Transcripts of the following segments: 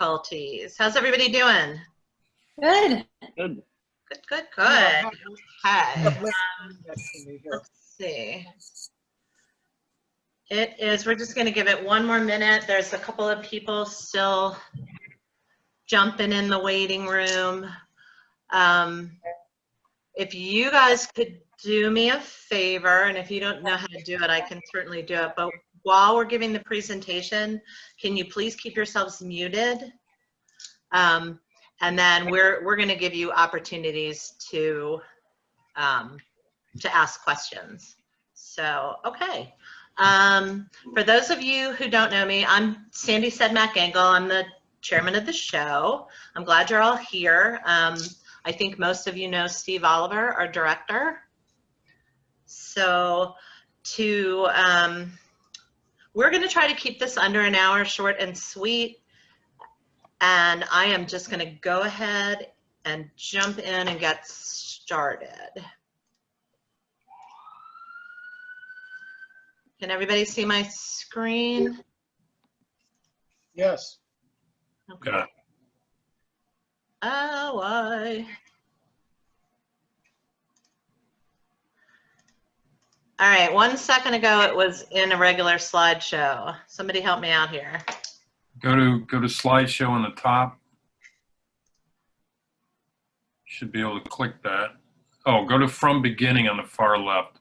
difficulties. How's everybody doing? Good. Good. Good. Okay. Let's see. We're just going to give it one more minute. There's a couple of people still jumping in the waiting room. If you guys could do me a favor, and if you don't know how to do it, I can certainly do it. But while we're giving the presentation, can you please keep yourselves muted? And then we're going to give you opportunities to ask questions. So, okay. For those of you who don't know me, I'm Sandy Sedmak-Engel. I'm the chairman of the show. I'm glad you're all here. I think most of you know Steve Oliver, our director. So we're going to try to keep this under an hour, short and sweet. And I am just going to go ahead and jump in and get started. Can everybody see my screen? Yes. Okay. Yeah. Oh, why? All right, 1 second ago it was in a regular slideshow. Somebody help me out here. Go to slideshow on the top. Should be able to click that. Oh, go to from beginning on the far left.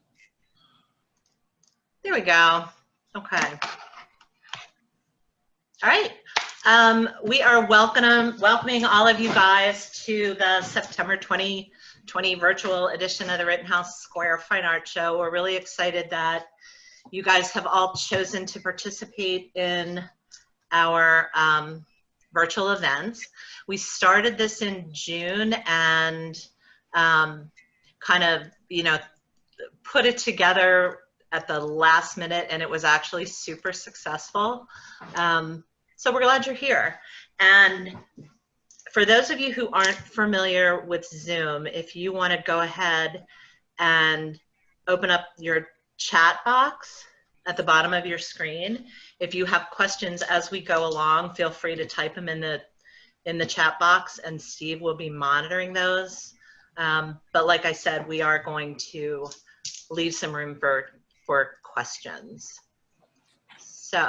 There we go. Okay. All right. We are welcoming all of you guys to the September 2020 virtual edition of the Rittenhouse Square Fine Art Show. We're really excited that you guys have all chosen to participate in our virtual events. We started this in June and kind of, put it together at the last minute, and it was actually super successful. So we're glad you're here. And for those of you who aren't familiar with Zoom, if you want to go ahead and open up your chat box at the bottom of your screen. If you have questions as we go along, feel free to type them in the chat box, and Steve will be monitoring those. But like I said, we are going to leave some room for questions. So,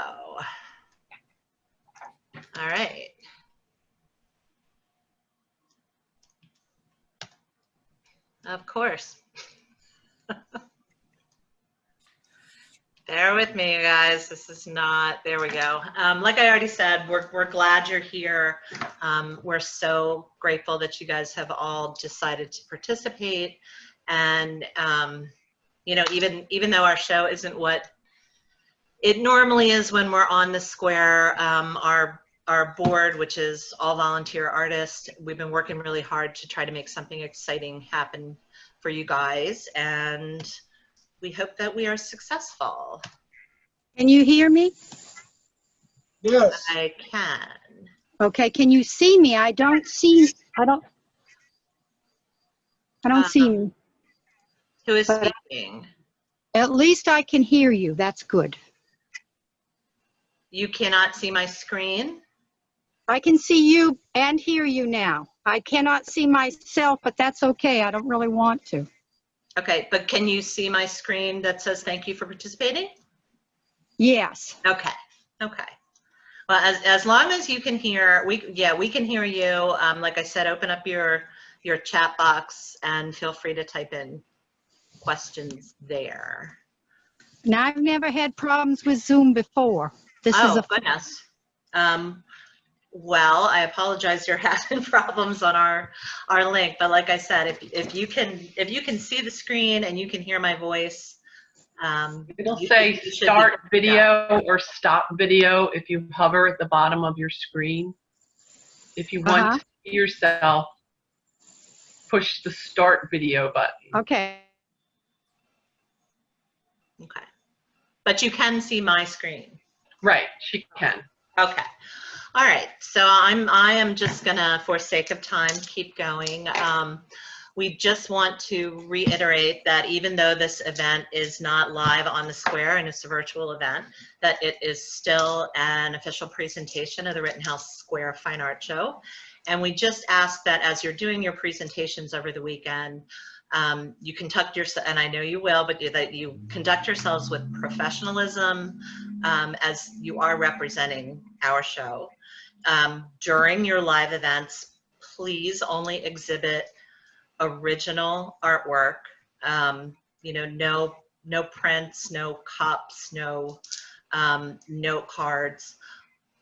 all right. Of course. Bear with me, you guys. This is not, there we go. Like I already said, we're glad you're here. We're so grateful that you guys have all decided to participate. And, even though our show isn't what it normally is when we're on the square, our board, which is all volunteer artists, we've been working really hard to try to make something exciting happen for you guys. And we hope that we are successful. Can you hear me? Yes. I can. Okay, can you see me? I don't see me. Who is But- speaking? At least I can hear you. That's good. You cannot see my screen? I can see you and hear you now. I cannot see myself, but that's okay. I don't really want to. Okay, but can you see my screen that says thank you for participating? Yes. Okay. Well, as long as you can hear, we can hear you. Like I said, open up your chat box and feel free to type in questions there. Now, I've never had problems with Zoom before. This is a goodness. Well, I apologize you're having problems on our link, but like I said, if you can see the screen and you can hear my voice, it'll say start video or stop video if you hover at the bottom of your screen. If you want to see yourself, push the start video button. Okay. Okay. But you can see my screen. Right, she can. Okay. All right. So I am just gonna, for sake of time, keep going. We just want to reiterate that even though this event is not live on the square and it's a virtual event, that it is still an official presentation of the Rittenhouse Square Fine Art Show. And we just ask that as you're doing your presentations over the weekend, you conduct yourself, and I know you will, but that you conduct yourselves with professionalism as you are representing our show. During your live events, please only exhibit original artwork. You know, no prints, no cups, no note cards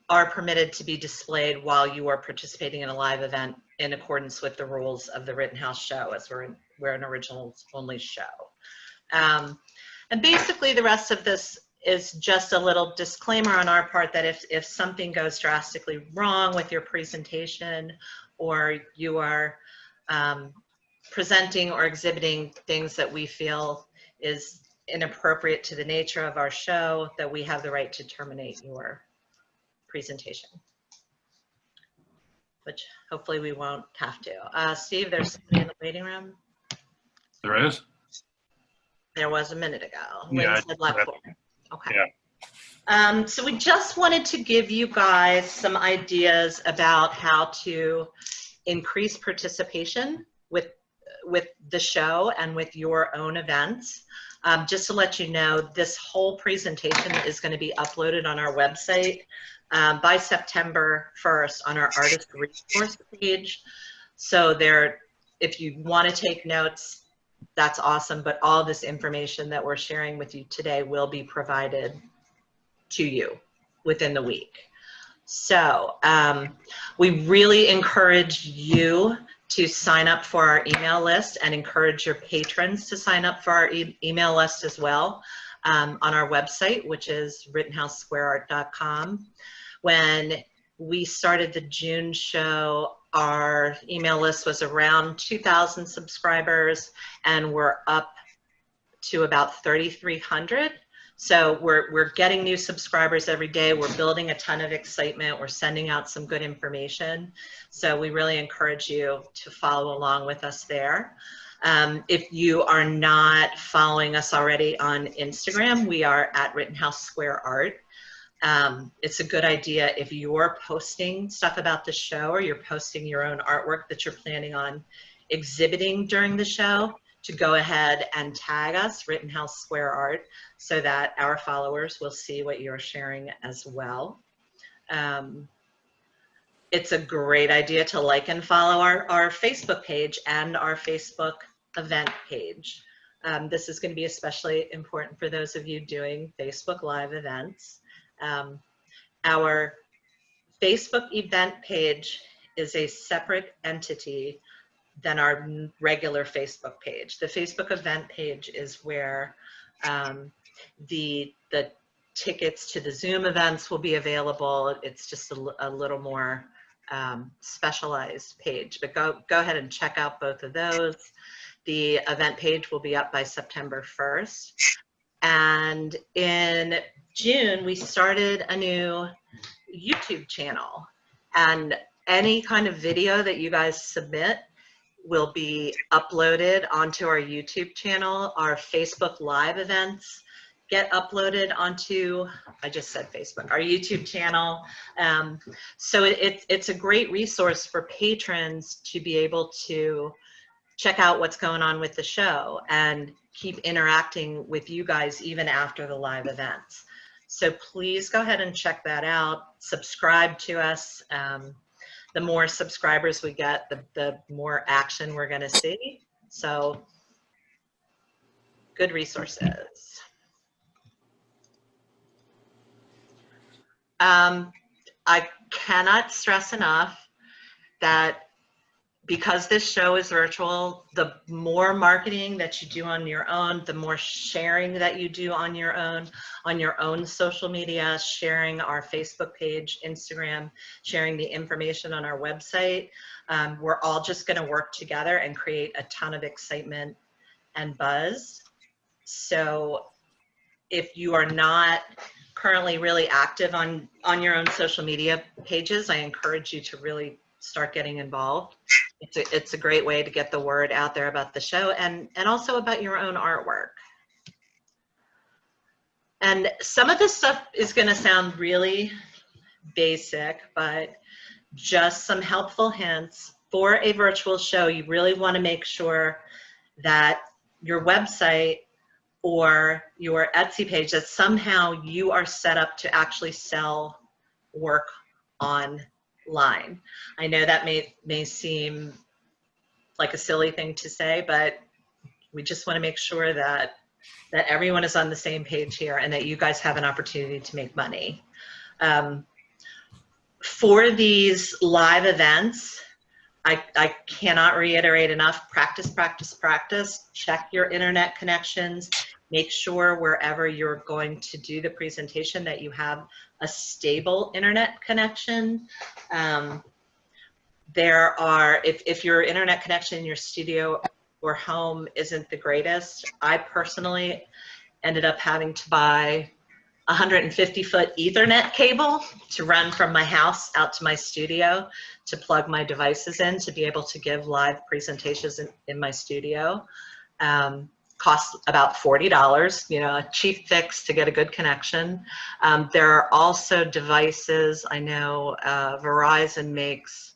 are permitted to be displayed while you are participating in a live event in accordance with the rules of the Rittenhouse show, as we're an originals only show. And basically the rest of this is just a little disclaimer on our part that if something goes drastically wrong with your presentation, or you are presenting or exhibiting things that we feel is inappropriate to the nature of our show, that we have the right to terminate your presentation, which hopefully we won't have to. Steve, there's somebody in the waiting room. There is? There was a minute ago. Yeah, Lynn said left corner. Okay. Yeah. So we just wanted to give you guys some ideas about how to increase participation with the show and with your own events. Just to let you know, this whole presentation is going to be uploaded on our website by September 1st on our artist resource page. So there, if you want to take notes, that's awesome, but all this information that we're sharing with you today will be provided to you within the week. So we really encourage you to sign up for our email list and encourage your patrons to sign up for our email list as well on our website, which is RittenhouseSquareArt.com. When we started the June show, our email list was around 2,000 subscribers, and we're up to about 3,300. So we're getting new subscribers every day. We're building a ton of excitement. We're sending out some good information. So we really encourage you to follow along with us there. If you are not following us already on Instagram, we are at Rittenhouse Square Art. It's a good idea if you're posting stuff about the show, or you're posting your own artwork that you're planning on exhibiting during the show, to go ahead and tag us, Rittenhouse Square Art, so that our followers will see what you're sharing as well. It's a great idea to like and follow our Facebook page and our Facebook event page. This is going to be especially important for those of you doing Facebook Live events. Our Facebook event page is a separate entity than our regular Facebook page. The Facebook event page is where the tickets to the Zoom events will be available. It's just a little more specialized page, but go ahead and check out both of those. The event page will be up by September 1st. And in June, we started a new YouTube channel, and any kind of video that you guys submit will be uploaded onto our YouTube channel. Our Facebook Live events get uploaded onto, I just said Facebook, our YouTube channel. So it's a great resource for patrons to be able to check out what's going on with the show and keep interacting with you guys even after the live events. So please go ahead and check that out. Subscribe to us. The more subscribers we get, the more action we're going to see. So good resources. I cannot stress enough that because this show is virtual, the more marketing that you do on your own, the more sharing that you do on your own social media, sharing our Facebook page, Instagram, sharing the information on our website, we're all just going to work together and create a ton of excitement and buzz. So if you are not currently really active on your own social media pages, I encourage you to really start getting involved It's a great way to get the word out there about the show and also about your own artwork. And some of this stuff is going to sound really basic, but just some helpful hints. For a virtual show, you really want to make sure that your website or your Etsy page, that somehow you are set up to actually sell work online. I know that may seem like a silly thing to say, but we just want to make sure that everyone is on the same page here and that you guys have an opportunity to make money. For these live events, I cannot reiterate enough, practice, practice, practice. Check your internet connections. Make sure wherever you're going to do the presentation that you have a stable internet connection. If your internet connection in your studio or home isn't the greatest, I personally ended up having to buy a 150-foot Ethernet cable to run from my house out to my studio to plug my devices in to be able to give live presentations in my studio. Costs about $40, a cheap fix to get a good connection. There are also devices, I know Verizon makes,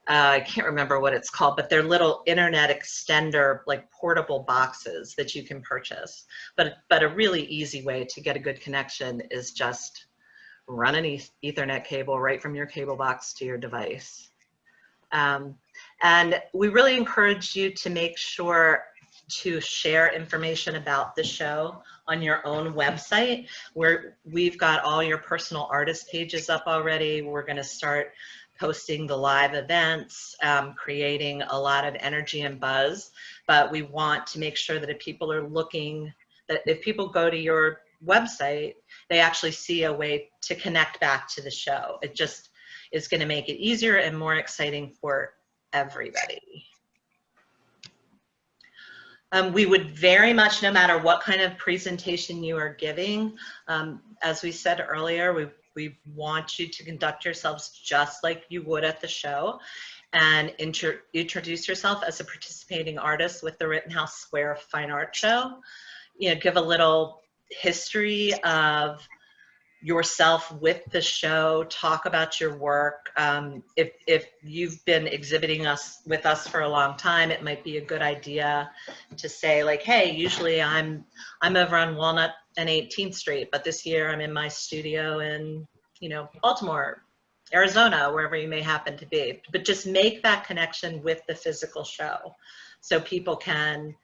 I can't remember what it's called, but they're little internet extender, like portable boxes that you can purchase. But a really easy way to get a good connection is just run an Ethernet cable right from your cable box to your device. And we really encourage you to make sure to share information about the show on your own website, where we've got all your personal artist pages up already. We're going to start posting the live events, creating a lot of energy and buzz, but we want to make sure that if people are looking, that if people go to your website, they actually see a way to connect back to the show. It just is going to make it easier and more exciting for everybody. We would very much, no matter what kind of presentation you are giving, as we said earlier, we want you to conduct yourselves just like you would at the show and introduce yourself as a participating artist with the Rittenhouse Square Fine Art Show. Give a little history of yourself with the show, talk about your work. If you've been exhibiting with us for a long time, it might be a good idea to say like, hey, usually I'm over on Walnut and 18th Street, but this year I'm in my studio in, Baltimore, Arizona, wherever you may happen to be. But just make that connection with the physical show so people can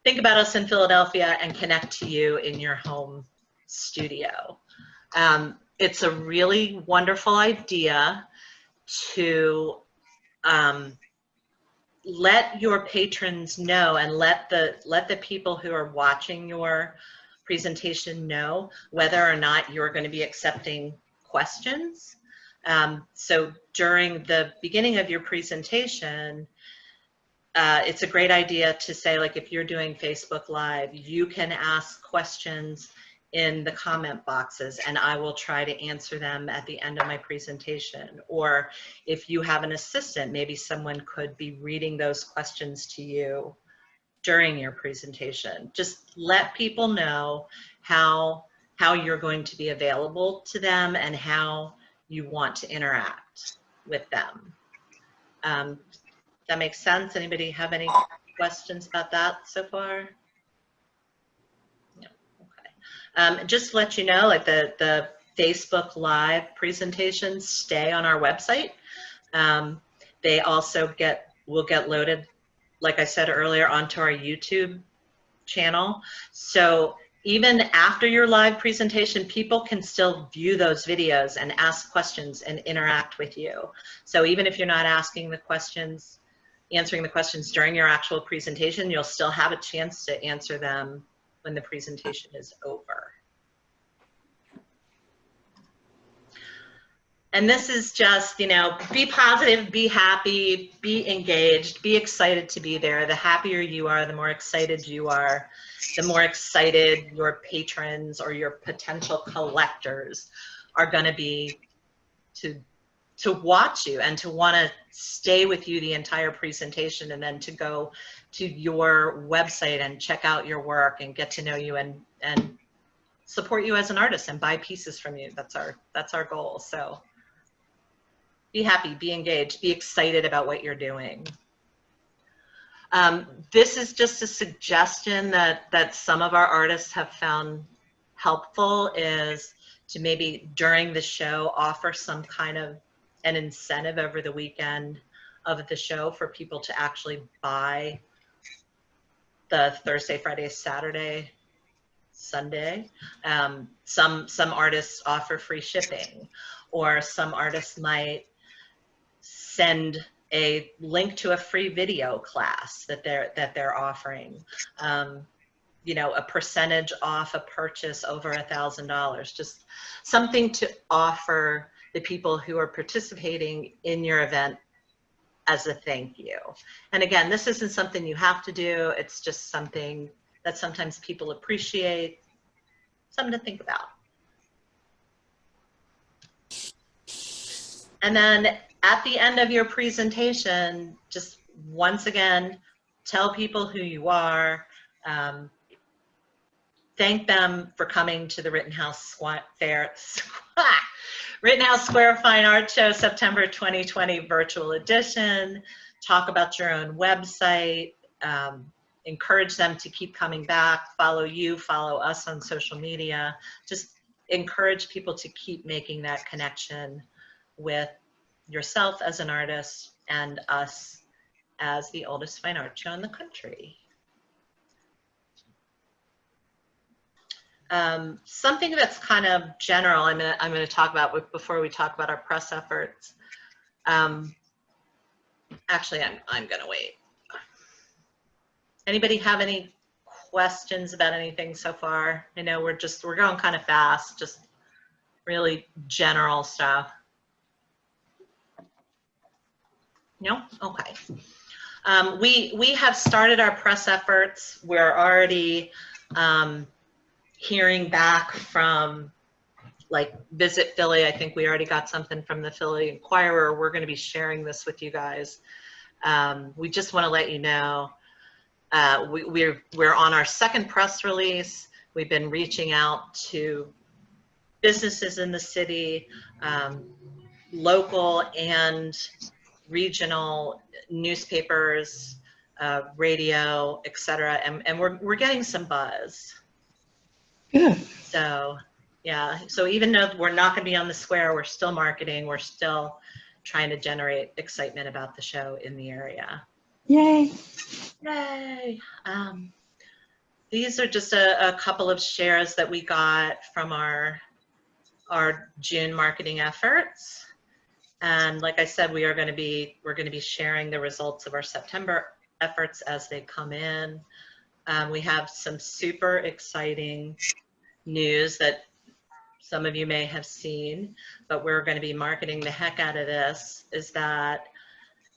think about us in Philadelphia and connect to you in your home studio. It's a really wonderful idea to let your patrons know and let the people who are watching your presentation know whether or not you're going to be accepting questions. So during the beginning of your presentation, it's a great idea to say, like, if you're doing Facebook Live, you can ask questions in the comment boxes and I will try to answer them at the end of my presentation. Or if you have an assistant, maybe someone could be reading those questions to you during your presentation. Just let people know how you're going to be available to them and how you want to interact with them. That makes sense? Anybody have any questions about that so far? Just to let you know, like the Facebook Live presentations stay on our website. They also will get loaded, like I said earlier, onto our YouTube channel. So even after your live presentation, people can still view those videos and ask questions and interact with you. So even if you're not answering the questions during your actual presentation, you'll still have a chance to answer them when the presentation is over. And this is just, be positive, be happy, be engaged, be excited to be there. The happier you are, the more excited you are, the more excited your patrons or your potential collectors are going to be to to watch you and to want to stay with you the entire presentation, and then to go to your website and check out your work and get to know you and support you as an artist and buy pieces from you. That's our goal. So be happy, be engaged, be excited about what you're doing. This is just a suggestion that some of our artists have found helpful, is to maybe during the show offer some kind of an incentive over the weekend of the show for people to actually buy the Thursday, Friday, Saturday, Sunday. Some artists offer free shipping, or some artists might send a link to a free video class that they're offering. You know, a percentage off a purchase over $1,000, just something to offer the people who are participating in your event as a thank you. And again, this isn't something you have to do. It's just something that sometimes people appreciate, something to think about. And then at the end of your presentation, just once again, tell people who you are. Thank them for coming to the Rittenhouse Square Fine Art Show September 2020 virtual edition. Talk about your own website. Encourage them to keep coming back. Follow you, follow us on social media. Just encourage people to keep making that connection with yourself as an artist and us as the oldest fine art show in the country. Something that's kind of general, I'm going to talk about before we talk about our press efforts. Actually, I'm going to wait. Anybody have any questions about anything so far? I know we're going kind of fast, just really general stuff. No? Okay. We have started our press efforts. We're already hearing back from, like, Visit Philly. I think we already got something from the Philly Inquirer. We're going to be sharing this with you guys. We just want to let you know we're on our second press release. We've been reaching out to businesses in the city, local and regional newspapers, radio, etc., and we're getting some buzz. Good. So yeah, so even though we're not going to be on the square, we're still marketing. We're still trying to generate excitement about the show in the area. Yay. Yay! These are just a couple of shares that we got from our June marketing efforts. And like I said, we're going to be sharing the results of our September efforts as they come in. We have some super exciting news that some of you may have seen, but we're going to be marketing the heck out of this, is that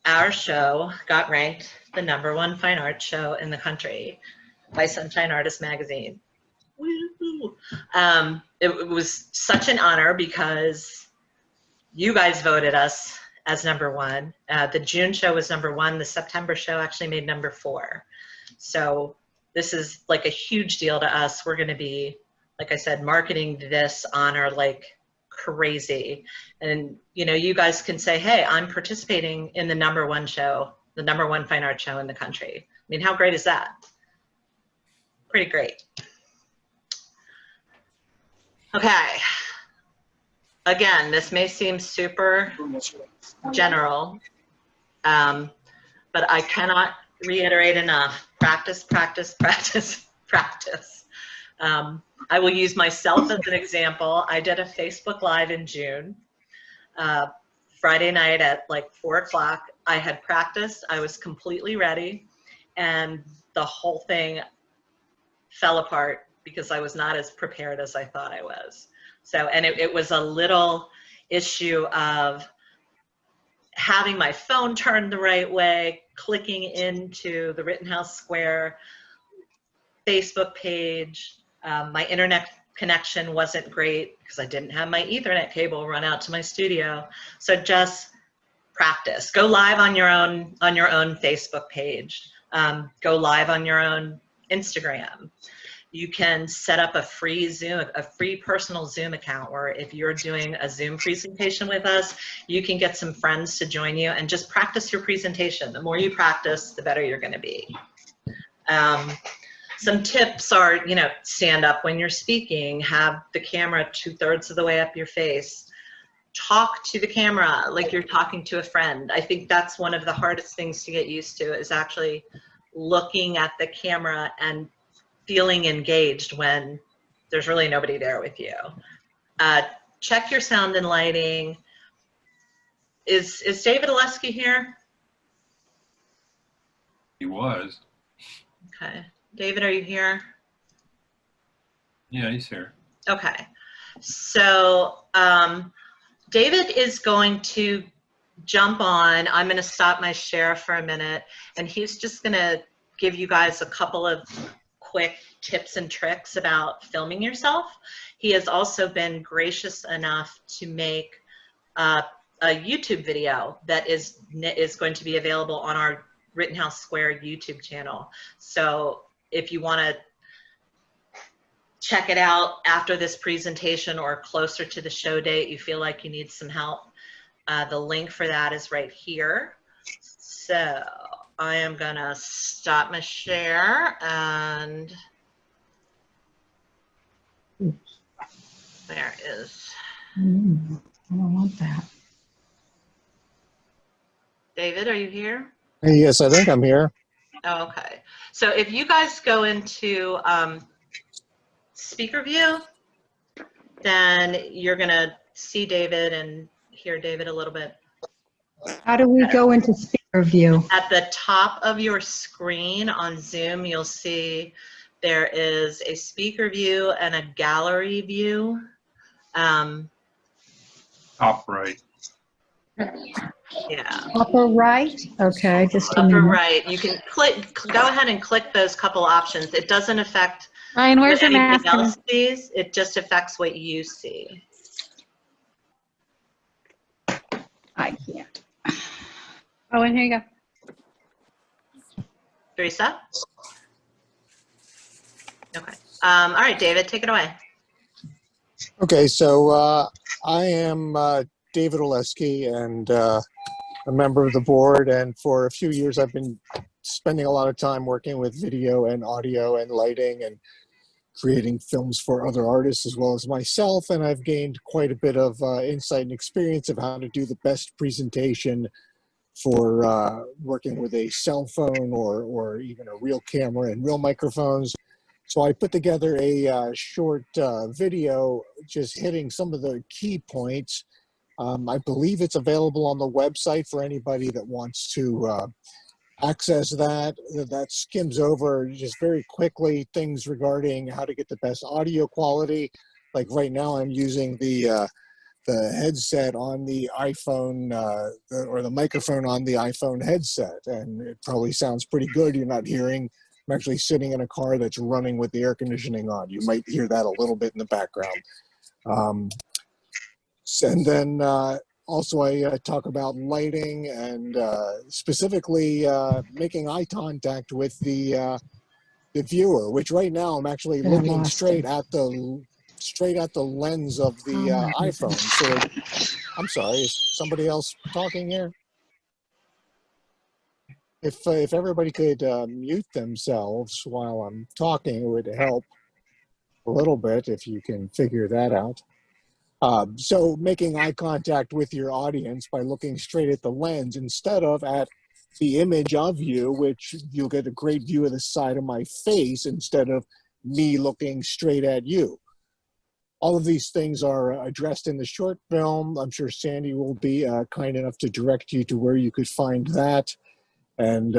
our show got ranked the #1 fine art show in the country by Sunshine Artist Magazine. Woo! It was such an honor because you guys voted us as #1. The June show was #1. The September show actually made #4. So this is like a huge deal to us. We're going to be, like I said, marketing this honor like crazy. And, you know, you guys can say, hey, I'm participating in the #1 show, the #1 fine art show in the country. I mean, how great is that? Pretty great. Okay. Again, this may seem super general, but I cannot reiterate enough. Practice, practice, practice, practice. I will use myself as an example. I did a Facebook Live in June, Friday night at like 4 o'clock. I had practiced, I was completely ready, and the whole thing fell apart because I was not as prepared as I thought I was. So, and it was a little issue of having my phone turned the right way, clicking into the Rittenhouse Square Facebook page. My internet connection wasn't great because I didn't have my Ethernet cable run out to my studio. So just practice. Go live on your own Facebook page. Go live on your own Instagram. You can set up a free personal Zoom account where if you're doing a Zoom presentation with us, you can get some friends to join you and just practice your presentation. The more you practice, the better you're going to be. Some tips are, stand up when you're speaking, have the camera 2/3 of the way up your face. Talk to the camera like you're talking to a friend. I think that's one of the hardest things to get used to, is actually looking at the camera and feeling engaged when there's really nobody there with you. Check your sound and lighting. Is David Oleski here? He was. Okay. David, are you here? Yeah, he's here. Okay. So David is going to jump on. I'm going to stop my share for a minute, and he's just going to give you guys a couple of quick tips and tricks about filming yourself. He has also been gracious enough to make a YouTube video that is going to be available on our Rittenhouse Square YouTube channel. So if you want to check it out after this presentation or closer to the show date, you feel like you need some help, the link for that is right here. So I am gonna stop my share, and there is. I don't want that. David, are you here? Yes, I think I'm here. Oh, okay. So if you guys go into speaker view, then you're gonna see David and hear David a little bit. How do we go into speaker view? At the top of your screen on Zoom, you'll see there is a speaker view and a gallery view. Top right. Yeah. Upper right? Okay, just a Upper minute. right. You can go ahead and click those couple options. It doesn't affect Ryan, what where's your anything mask? else sees. It just affects what you see. I can't. Oh, and here you go. Teresa? Okay. All right, David, take it away. Okay, so I am David Oleski, and a member of the board, and for a few years I've been spending a lot of time working with video and audio and lighting and creating films for other artists as well as myself, and I've gained quite a bit of insight and experience of how to do the best presentation for working with a cell phone or even a real camera and real microphones. So I put together a short video just hitting some of the key points. I believe it's available on the website for anybody that wants to access that. That skims over just very quickly things regarding how to get the best audio quality. Like right now I'm using the headset on the iPhone or the microphone on the iPhone headset, and it probably sounds pretty good. You're not hearing, I'm actually sitting in a car that's running with the air conditioning on. You might hear that a little bit in the background. And then also I talk about lighting and specifically making eye contact with the viewer, which right now I'm actually looking straight at the lens of the iPhone. So I'm sorry, is somebody else talking here? If everybody could mute themselves while I'm talking, it would help a little bit if you can figure that out. So making eye contact with your audience by looking straight at the lens instead of at the image of you, which you'll get a great view of the side of my face instead of me looking straight at you. All of these things are addressed in the short film. I'm sure Sandy will be kind enough to direct you to where you could find that. And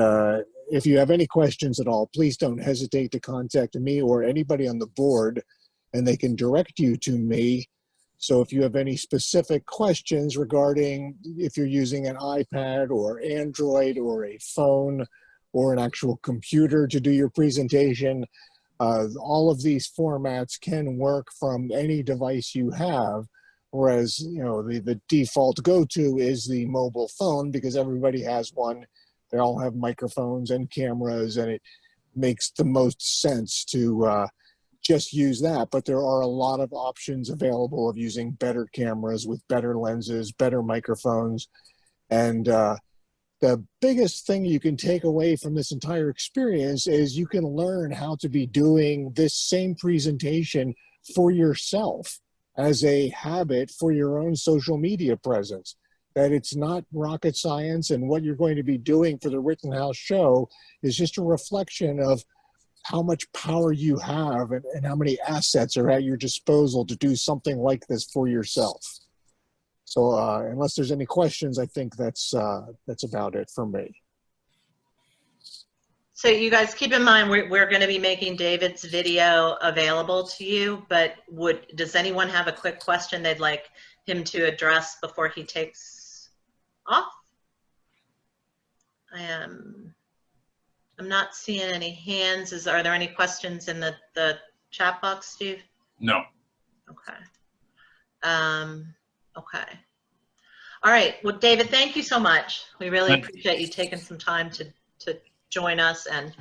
if you have any questions at all, please don't hesitate to contact me or anybody on the board, and they can direct you to me. So if you have any specific questions regarding if you're using an iPad or Android or a phone or an actual computer to do your presentation, All of these formats can work from any device you have, whereas, you know, the default go-to is the mobile phone because everybody has one. They all have microphones and cameras, and it makes the most sense to just use that. But there are a lot of options available of using better cameras with better lenses, better microphones. And the biggest thing you can take away from this entire experience is you can learn how to be doing this same presentation for yourself as a habit for your own social media presence. That it's not rocket science, and what you're going to be doing for the Rittenhouse show is just a reflection of how much power you have and how many assets are at your disposal to do something like this for yourself. So unless there's any questions, I think that's about it for me. So you guys keep in mind, we're going to be making David's video available to you, but does anyone have a quick question they'd like him to address before he takes off? I'm not seeing any hands. Are there any questions in the chat box, Steve? No. Okay. Okay. All right. Well, David, thank you so much. We really appreciate you taking some time to join us and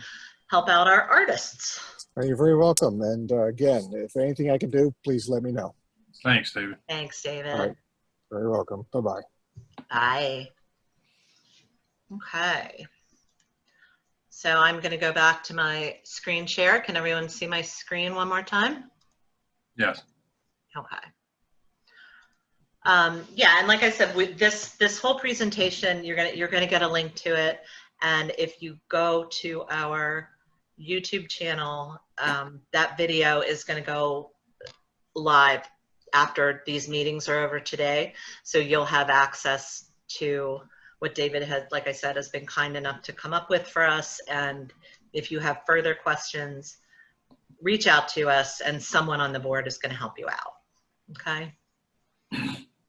help out our artists. You're very welcome. And again, if anything I can do, please let me know. Thanks, David. Thanks, David. All right. Very welcome. Bye-bye. Bye. Okay. So I'm going to go back to my screen share. Can everyone see my screen one more time? Yes. Okay. Yeah, and like I said, with this whole presentation, you're gonna get a link to it, and if you go to our YouTube channel, that video is going to go live after these meetings are over today, so you'll have access to what David had, like I said, has been kind enough to come up with for us. And if you have further questions, reach out to us, and someone on the board is going to help you out. Okay.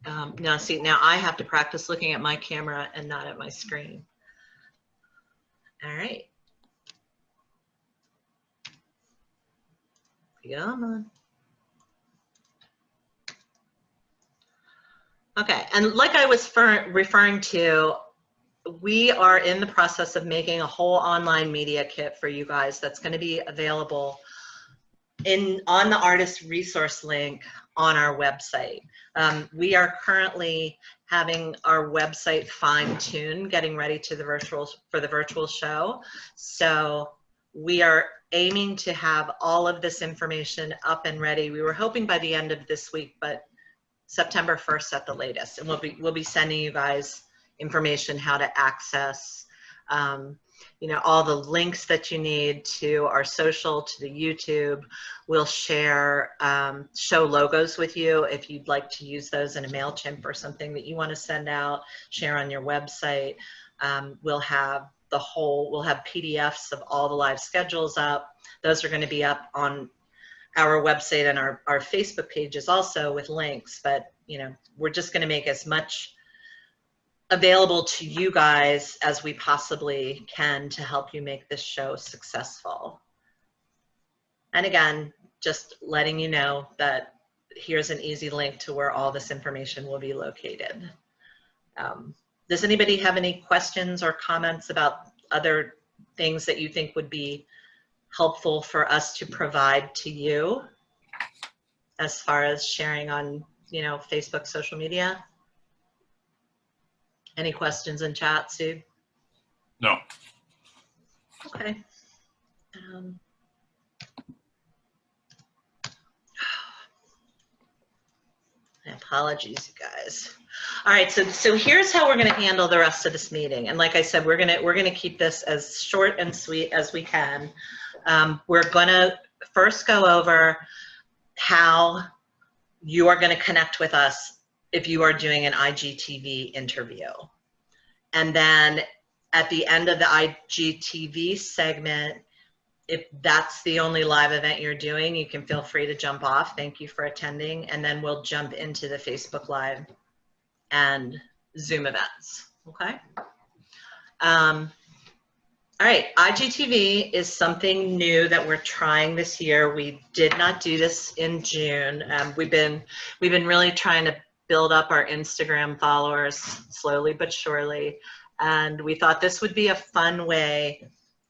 Now I have to practice looking at my camera and not at my screen. All right. Come on. Okay, and like I was referring to, we are in the process of making a whole online media kit for you guys that's going to be available on the artist resource link on our website. We are currently having our website fine-tuned, getting ready for the virtual show. So we are aiming to have all of this information up and ready. We were hoping by the end of this week, but September 1st at the latest. And we'll be sending you guys information how to access all the links that you need to our social, to the YouTube. We'll share show logos with you if you'd like to use those in a MailChimp or something that you want to send out, share on your website. We'll have PDFs of all the live schedules up. Those are going to be up on our website and our Facebook pages also with links, but we're just going to make as much available to you guys as we possibly can to help you make this show successful. And again, just letting you know that here's an easy link to where all this information will be located. Does anybody have any questions or comments about other things that you think would be helpful for us to provide to you as far as sharing on, Facebook, social media? Any questions in chat, Sue? No. Okay. Apologies, you guys. All right, so here's how we're going to handle the rest of this meeting. And like I said, we're going to keep this as short and sweet as we can. We're going to first go over how you are going to connect with us if you are doing an IGTV interview. And then at the end of the IGTV segment, if that's the only live event you're doing, you can feel free to jump off. Thank you for attending. And then we'll jump into the Facebook Live and Zoom events, okay? All All right, IGTV is something new that we're trying this year. We did not do this in June. We've been really trying to build up our Instagram followers slowly but surely, and we thought this would be a fun way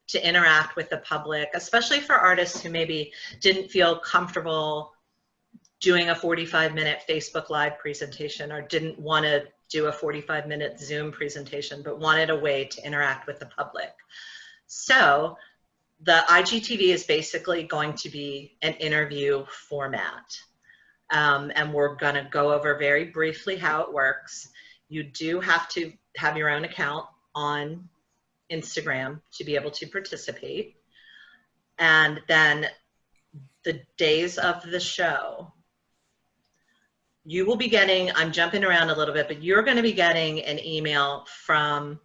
to interact with the public, especially for artists who maybe didn't feel comfortable doing a 45-minute Facebook Live presentation or didn't want to do a 45-minute Zoom presentation, but wanted a way to interact with the public. So the IGTV is basically going to be an interview format. And we're going to go over very briefly how it works. You do have to have your own account on Instagram to be able to participate. And then the days of the show, you will be getting, I'm jumping around a little bit, but you're going to be getting an email from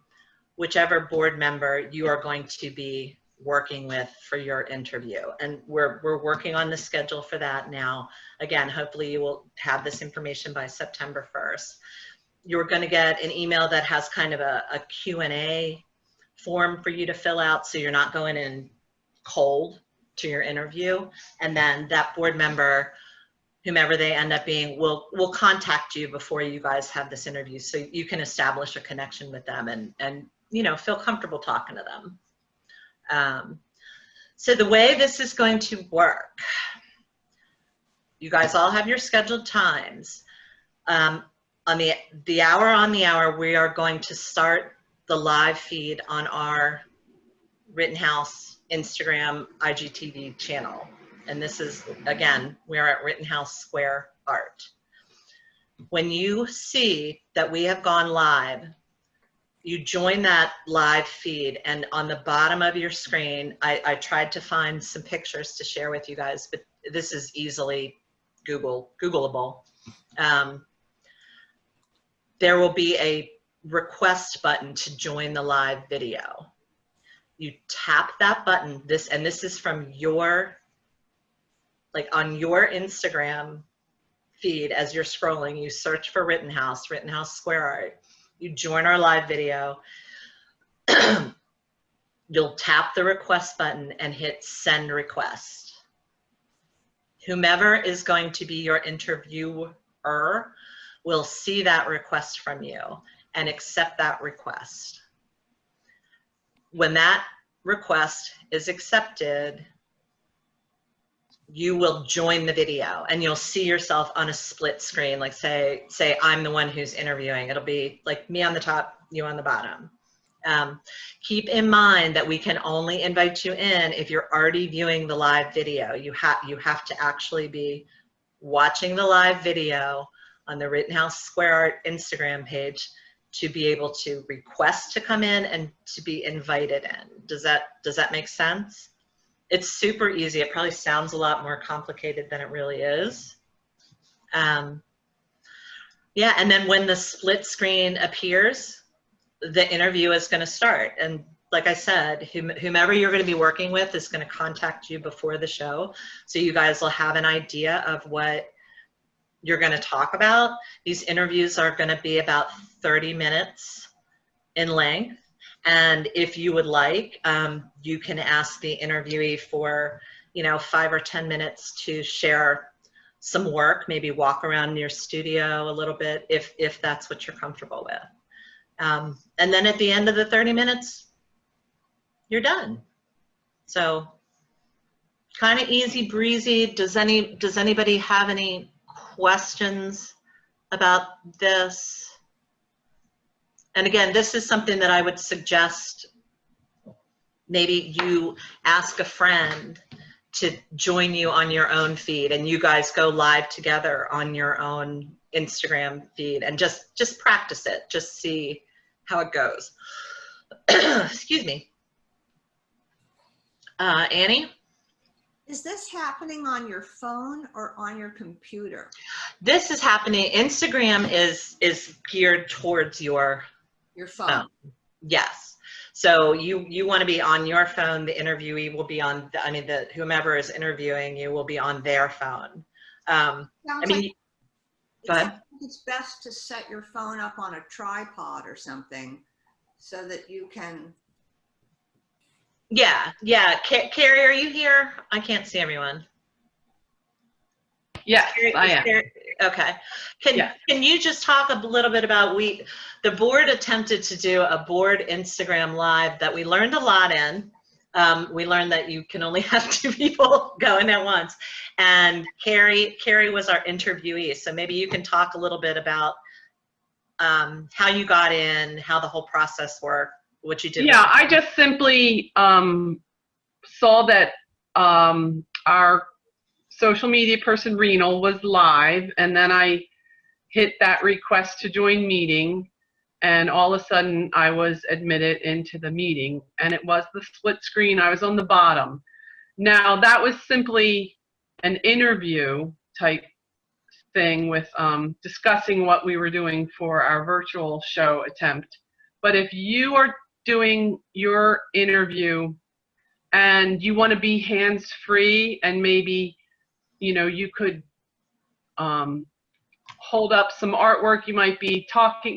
whichever board member you are going to be working with for your interview. And we're working on the schedule for that now. Again, hopefully you will have this information by September 1st. You're going to get an email that has kind of a Q&A form for you to fill out, so you're not going in cold to your interview. And then that board member, whomever they end up being, will contact you before you guys have this interview, so you can establish a connection with them and you know, feel comfortable talking to them. So the way this is going to work, you guys all have your scheduled times. On the hour, we are going to start the live feed on our Rittenhouse Instagram IGTV channel. And this is, again, we are at Rittenhouse Square Art. When you see that we have gone live, you join that live feed, and on the bottom of your screen, I tried to find some pictures to share with you guys, but this is easily Googleable. There will be a request button to join the live video. You tap that button, this is from your, like on your Instagram feed. As you're scrolling, you search for Rittenhouse Square Art. You join our live video. You'll tap the request button and hit send request. Whomever is going to be your interviewer will see that request from you and accept that request. When that request is accepted, you will join the video and you'll see yourself on a split screen. Like say I'm the one who's interviewing. It'll be like me on the top, you on the bottom. Keep in mind that we can only invite you in if you're already viewing the live video. You have to actually be watching the live video on the Rittenhouse Square Art Instagram page to be able to request to come in and to be invited in. Does that make sense? It's super easy. It probably sounds a lot more complicated than it really is. Yeah, and then when the split screen appears, the interview is going to start. And like I said, whomever you're going to be working with is going to contact you before the show, so you guys will have an idea of what you're going to talk about. These interviews are going to be about 30 minutes in length. And if you would like, you can ask the interviewee for, 5 or 10 minutes to share some work, maybe walk around your studio a little bit if that's what you're comfortable with. And then at the end of the 30 minutes, you're done. So kind of easy breezy. Does anybody have any questions about this? And again, this is something that I would suggest maybe you ask a friend to join you on your own feed, and you guys go live together on your own Instagram feed and just practice it. Just see how it goes. Excuse me. Annie? Is this happening on your phone or on your computer? This is happening. Instagram is geared towards your phone. Yes. So you want to be on your phone. The interviewee will be on whomever is interviewing you will be on their phone. Go ahead. It's best to set your phone up on a tripod or something so that you can Yeah, yeah. Carrie, are you here? I can't see everyone. Yes, I am. Okay. Yes. Can you just talk a little bit about the board attempted to do a board Instagram live that we learned a lot in. We learned that you can only have 2 people going at once. And Carrie was our interviewee. So maybe you can talk a little bit about how you got in, how the whole process worked, what you did. Yeah, I just simply saw that our social media person, Renal, was live, and then I hit that request to join meeting, and all of a sudden I was admitted into the meeting, and it was the split screen. I was on the bottom. Now, that was simply an interview type thing with discussing what we were doing for our virtual show attempt. But if you are doing your interview and you want to be hands-free, and maybe, you know, you could hold up some artwork you might be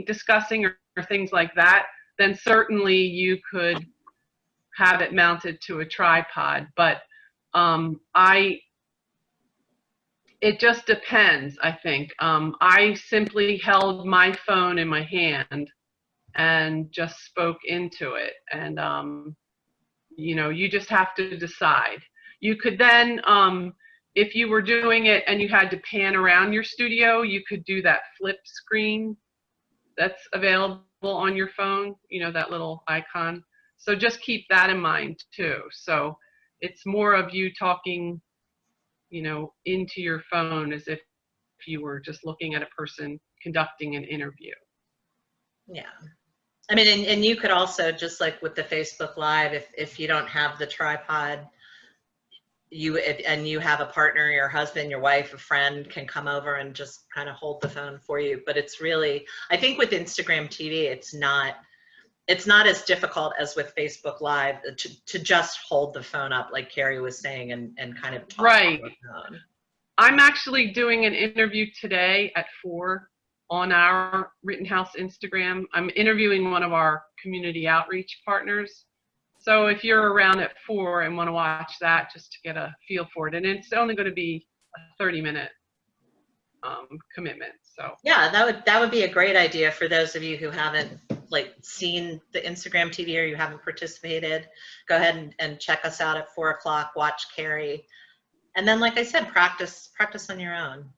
discussing or things like that, then certainly you could have it mounted to a tripod. But it just depends, I think. I simply held my phone in my hand and just spoke into it. And, you know, you just have to decide. You could then, if you were doing it and you had to pan around your studio, you could do that flip screen that's available on your phone, you know, that little icon. So just keep that in mind too. So it's more of you talking, you know, into your phone as if you were just looking at a person conducting an interview. Yeah. I mean, and you could also, just like with the Facebook Live, if you don't have the tripod, you have a partner, your husband, your wife, a friend can come over and just kind of hold the phone for you. But it's really, I think with Instagram TV, it's not as difficult as with Facebook Live to just hold the phone up, like Carrie was saying, and kind of talk right. on the phone. I'm actually doing an interview today at 4 on our Rittenhouse Instagram. I'm interviewing one of our community outreach partners. So if you're around at 4 and want to watch that, just to get a feel for it, and it's only going to be a 30-minute commitment. So yeah, that would be a great idea for those of you who haven't seen the Instagram TV or you haven't participated. Go ahead and check us out at 4 o'clock. Watch Carrie, and then, like I said, practice on your own.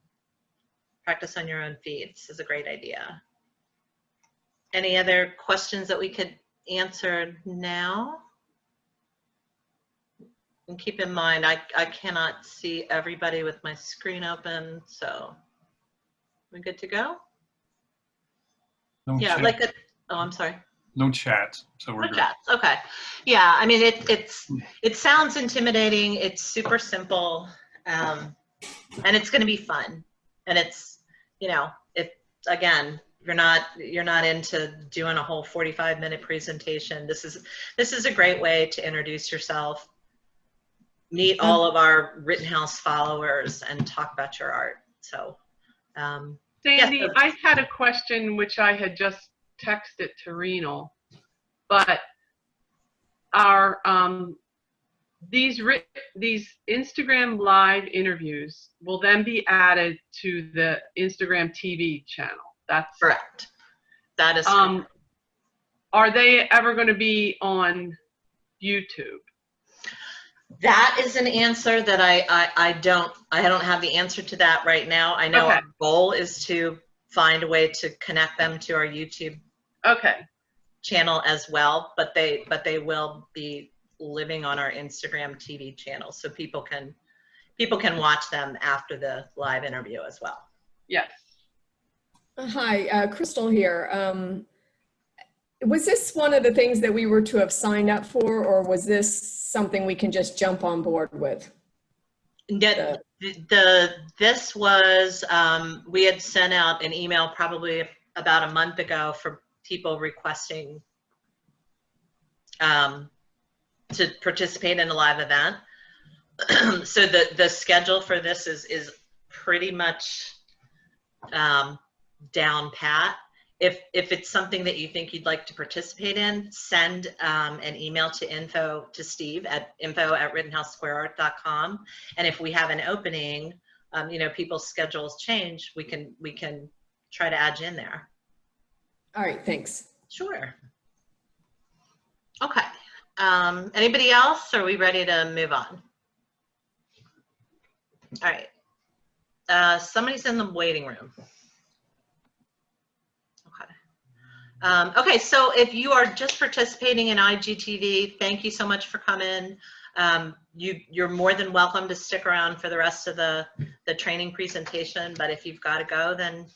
Practice on your own feed. This is a great idea. Any other questions that we could answer now? And keep in mind, I cannot see everybody with my screen open, so we're good to go? No Yeah, chat. oh, I'm sorry. No chat, so we're No good. chats, okay. Yeah, I mean, it sounds intimidating. It's super simple, and it's going to be fun. And it's, you know, again, you're not into doing a whole 45-minute presentation. This is a great way to introduce yourself, meet all of our Rittenhouse followers, and talk about your art. So, Sandy, yeah. I had a question which I had just texted to Renal, but our these Instagram live interviews will then be added to the Instagram TV channel. That's correct. That is correct. Are they ever going to be on YouTube? That is an answer that I don't have the answer to that right now. I know Okay. Our goal is to find a way to connect them to our YouTube channel as well, but they will be living on our Instagram TV channel, so people can watch them after the live interview as well. Yes. Hi, Crystal here. Was this one of the things that we were to have signed up for, or was this something we can just jump on board with? This was, we had sent out an email probably about a month ago for people requesting to participate in a live event. So the schedule for this is pretty much down pat. if it's something that you think you'd like to participate in, send an email to Steve at info@rittenhousesquareart.com. And if we have an opening, you know, people's schedules change, we can try to add you in there. All right, thanks. Sure. Okay. Anybody else? Or are we ready to move on? All right. Somebody's in the waiting room. Okay, so if you are just participating in IGTV, thank you so much for coming. You're more than welcome to stick around for the rest of the training presentation, but if you've got to go, then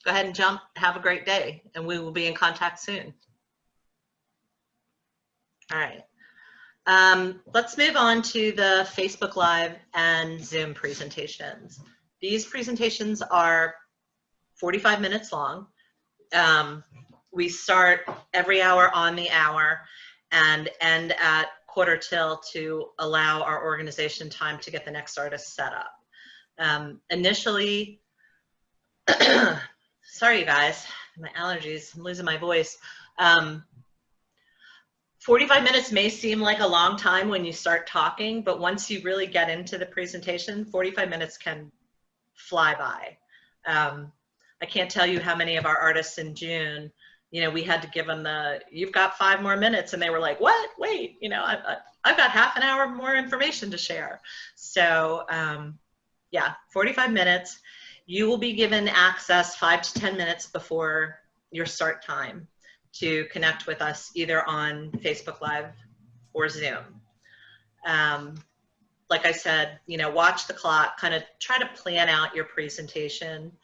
go ahead and jump. Have a great day, and we will be in contact soon. All right. Let's move on to the Facebook Live and Zoom presentations. These presentations are 45 minutes long. We start every hour on the hour and end at 1/4 to allow our organization time to get the next artist set up. Initially, sorry you guys, my allergies, I'm losing my voice. 45 minutes may seem like a long time when you start talking, but once you really get into the presentation, 45 minutes can fly by. I can't tell you how many of our artists in June, you know, we had to give them you've got 5 more minutes, and they were like, what? Wait, you know, I've got half an hour more information to share. So yeah, 45 minutes. You will be given access 5 to 10 minutes before your start time to connect with us either on Facebook Live or Zoom. Like I said, you know, watch the clock, kind of try to plan out your presentation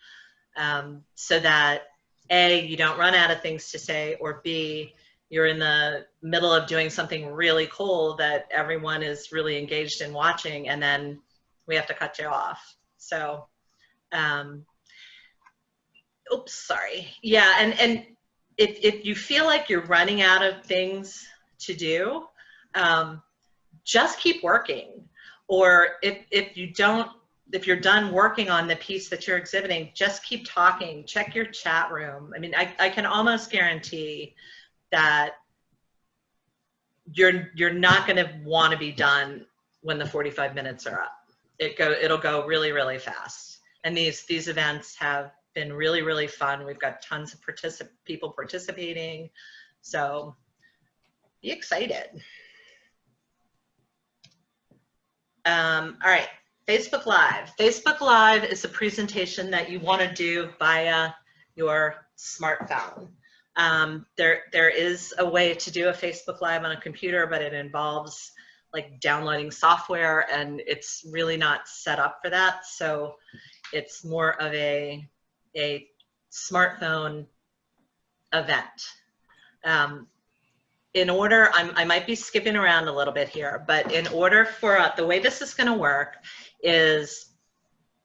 so that A, you don't run out of things to say, or B, you're in the middle of doing something really cool that everyone is really engaged in watching, and then we have to cut you off. So, oops, sorry. Yeah, and if you feel like you're running out of things to do, just keep working. Or if you're done working on the piece that you're exhibiting, just keep talking. Check your chat room. I mean, I can almost guarantee that you're not going to want to be done when the 45 minutes are up. It'll go really, really fast. And these events have been really, really fun. We've got tons of people participating. So be excited. All right, Facebook Live. Facebook Live is a presentation that you want to do via your smartphone. There is a way to do a Facebook Live on a computer, but it involves like downloading software, and it's really not set up for that. So it's more of a smartphone event. In order, I might be skipping around a little bit here, but in order for the way this is going to work is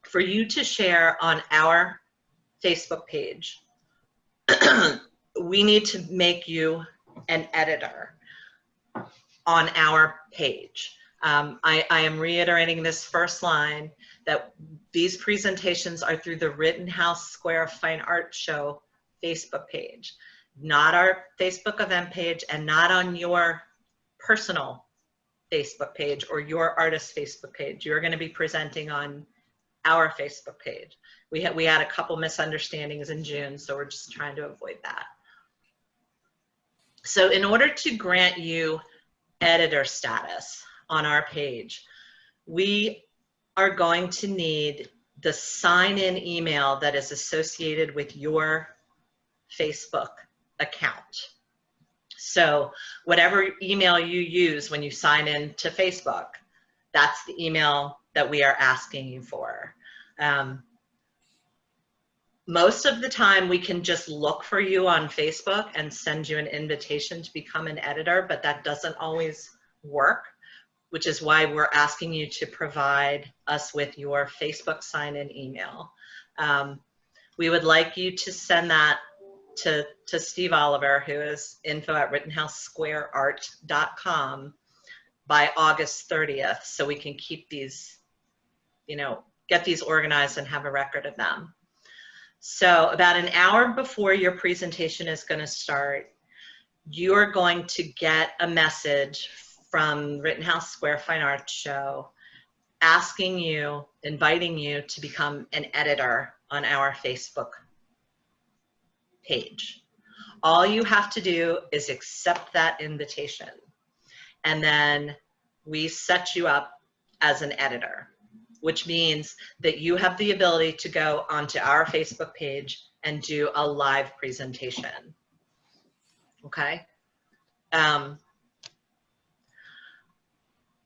for you to share on our Facebook page. We need to make you an editor on our page. I am reiterating this first line, that these presentations are through the Rittenhouse Square Fine Art Show Facebook page, not our Facebook event page, and not on your personal Facebook page or your artist's Facebook page. You're going to be presenting on our Facebook page. We had a couple misunderstandings in June, so we're just trying to avoid that. So in order to grant you editor status on our page, we are going to need the sign-in email that is associated with your Facebook account. So whatever email you use when you sign in to Facebook, that's the email that we are asking you for. Most of the time we can just look for you on Facebook and send you an invitation to become an editor, but that doesn't always work, which is why we're asking you to provide us with your Facebook sign-in email. We would like you to send that to Steve Oliver, who is info@rittenhousesquareart.com by August 30th, so we can keep these, you know, get these organized and have a record of them. So about an hour before your presentation is going to start, you're going to get a message from Rittenhouse Square Fine Arts Show asking you, inviting you to become an editor on our Facebook page. All you have to do is accept that invitation, and then we set you up as an editor, which means that you have the ability to go onto our Facebook page and do a live presentation. Okay?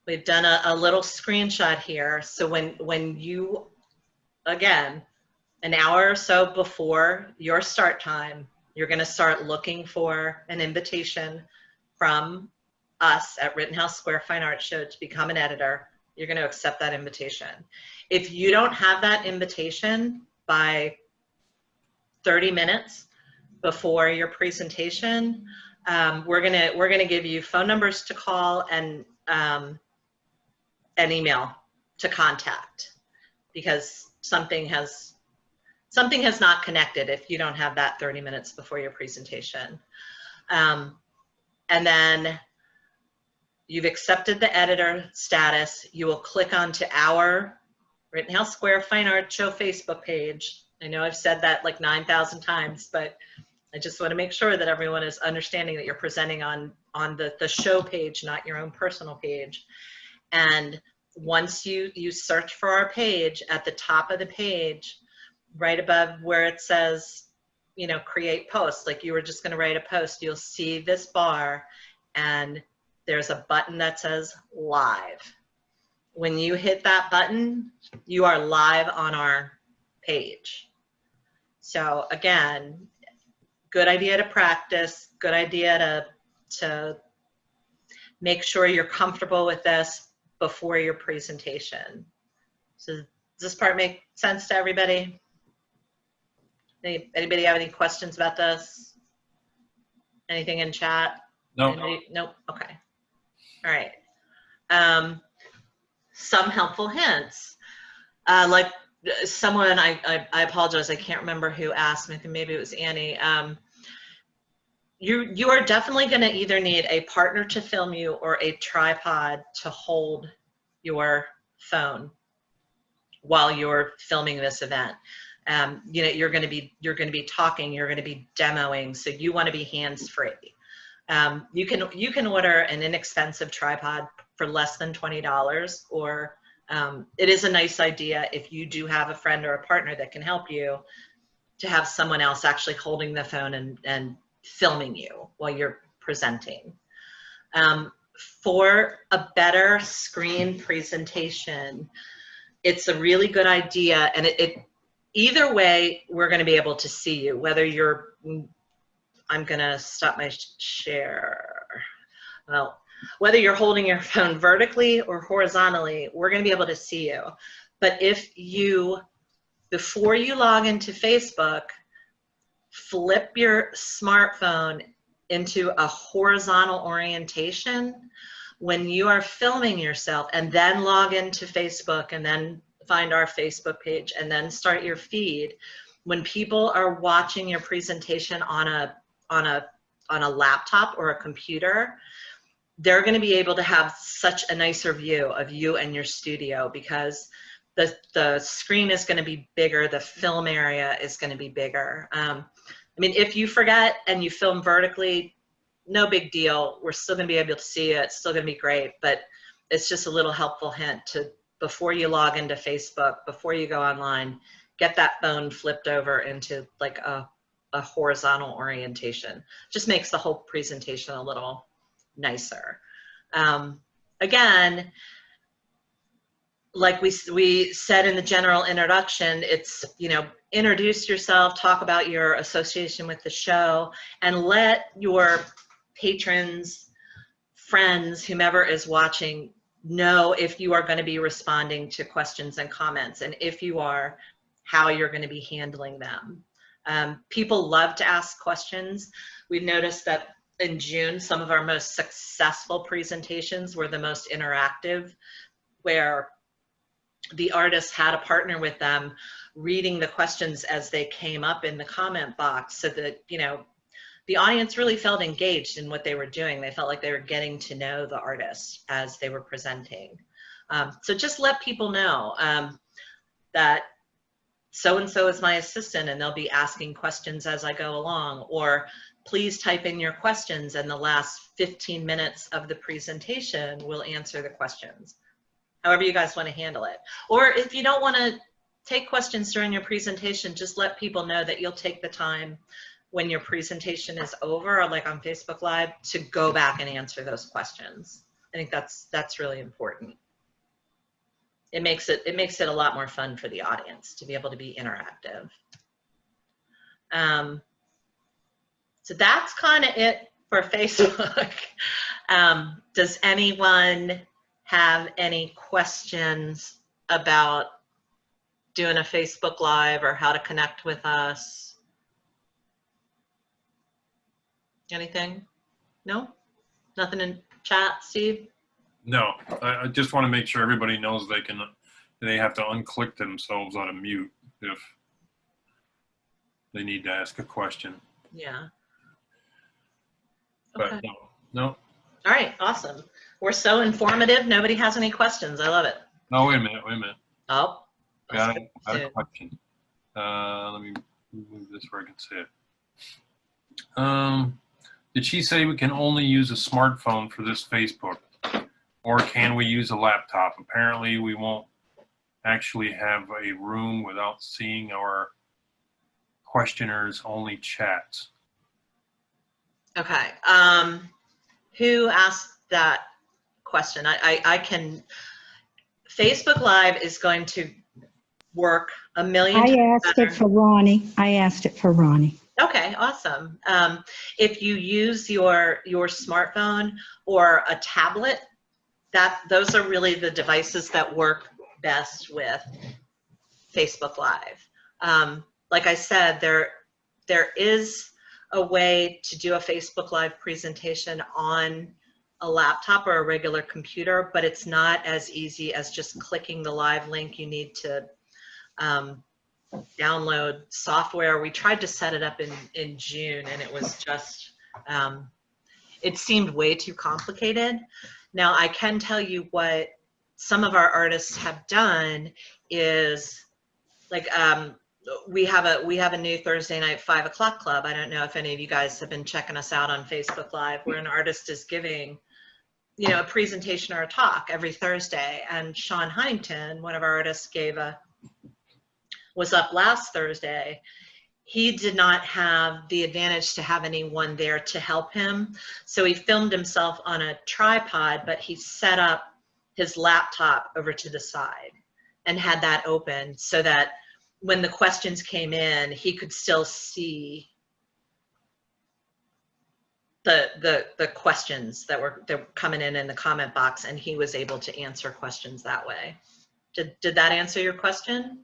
We've done a little screenshot here. So when you, again, an hour or so before your start time, you're going to start looking for an invitation from us at Rittenhouse Square Fine Arts Show to become an editor. You're going to accept that invitation. If you don't have that invitation by 30 minutes before your presentation, we're gonna give you phone numbers to call and an email to contact, because something has not connected if you don't have that 30 minutes before your presentation. And then you've accepted the editor status. You will click onto our Rittenhouse Square Fine Arts Show Facebook page. I know I've said that like 9,000 times, but I just want to make sure that everyone is understanding that you're presenting on the show page, not your own personal page. And once you search for our page, at the top of the page, right above where it says, you know, create posts, like you were just going to write a post, you'll see this bar, and there's a button that says live. When you hit that button, you are live on our page. So again, good idea to practice, good idea to make sure you're comfortable with this before your presentation. So does this part make sense to everybody? Anybody have any questions about this? Anything in chat? No. Anybody? Nope. Okay. All right. Some helpful hints. Like someone, I apologize, I can't remember who asked me, maybe it was Annie. You are definitely going to either need a partner to film you or a tripod to hold your phone while you're filming this event. You know, you're going to be talking, you're going to be demoing, so you want to be hands-free. You can order an inexpensive tripod for less than $20, or it is a nice idea if you do have a friend or a partner that can help you to have someone else actually holding the phone and filming you while you're presenting. For a better screen presentation, it's a really good idea, and either way, we're going to be able to see you, whether you're, I'm going to stop my share. Well, whether you're holding your phone vertically or horizontally, we're going to be able to see you. But if you, before you log into Facebook, flip your smartphone into a horizontal orientation when you are filming yourself, and then log into Facebook and then find our Facebook page and then start your feed, when people are watching your presentation on a laptop or a computer, they're going to be able to have such a nicer view of you and your studio, because the screen is going to be bigger, the film area is going to be bigger. I mean, if you forget and you film vertically, no big deal. We're still going to be able to see it. It's still going to be great, but it's just a little helpful hint to, before you log into Facebook, before you go online, get that phone flipped over into like a horizontal orientation. Just makes the whole presentation a little nicer. Again, like we said in the general introduction, it's, you know, introduce yourself, talk about your association with the show, and let your patrons, friends, whomever is watching, know if you are going to be responding to questions and comments, and if you are, how you're going to be handling them. People love to ask questions. We've noticed that in June, some of our most successful presentations were the most interactive, where the artists had a partner with them reading the questions as they came up in the comment box so that, the audience really felt engaged in what they were doing. They felt like they were getting to know the artist as they were presenting. So just let people know that so-and-so is my assistant and they'll be asking questions as I go along, or please type in your questions and the last 15 minutes of the presentation will answer the questions. However you guys want to handle it. Or if you don't want to take questions during your presentation, just let people know that you'll take the time when your presentation is over, or like on Facebook Live, to go back and answer those questions. I think that's really important. It makes it a lot more fun for the audience to be able to be interactive. So that's kind of it for Facebook. Does anyone have any questions about doing a Facebook Live or how to connect with us? Anything? No? Nothing in chat, Steve? No, I just want to make sure everybody knows they have to unclick themselves out of mute if they need to ask a question. Yeah. But Okay. no. All right, awesome. We're so informative. Nobody has any questions. I love it. No, wait a minute. Oh. Got a question. Let me move this where I can see it. Did she say we can only use a smartphone for this Facebook? Or can we use a laptop? Apparently we won't actually have a room without seeing our questioners' only chats. Okay. Who asked that question? I can. Facebook Live is going to work a million I times asked better. it for Ronnie. I asked it for Ronnie. Okay, awesome. If you use your smartphone or a tablet, those are really the devices that work best with Facebook Live. Like I said, there is a way to do a Facebook Live presentation on a laptop or a regular computer, but it's not as easy as just clicking the live link. You need to download software. We tried to set it up in June and it was just, it seemed way too complicated. Now I can tell you what some of our artists have done is like, we have a new Thursday night 5 o'clock club. I don't know if any of you guys have been checking us out on Facebook Live, where an artist is giving, a presentation or a talk every Thursday. And Sean Huntington, one of our artists, was up last Thursday. He did not have the advantage to have anyone there to help him. So he filmed himself on a tripod, but he set up his laptop over to the side and had that open so that when the questions came in, he could still see the questions that were coming in the comment box, and he was able to answer questions that way. Did that answer your question?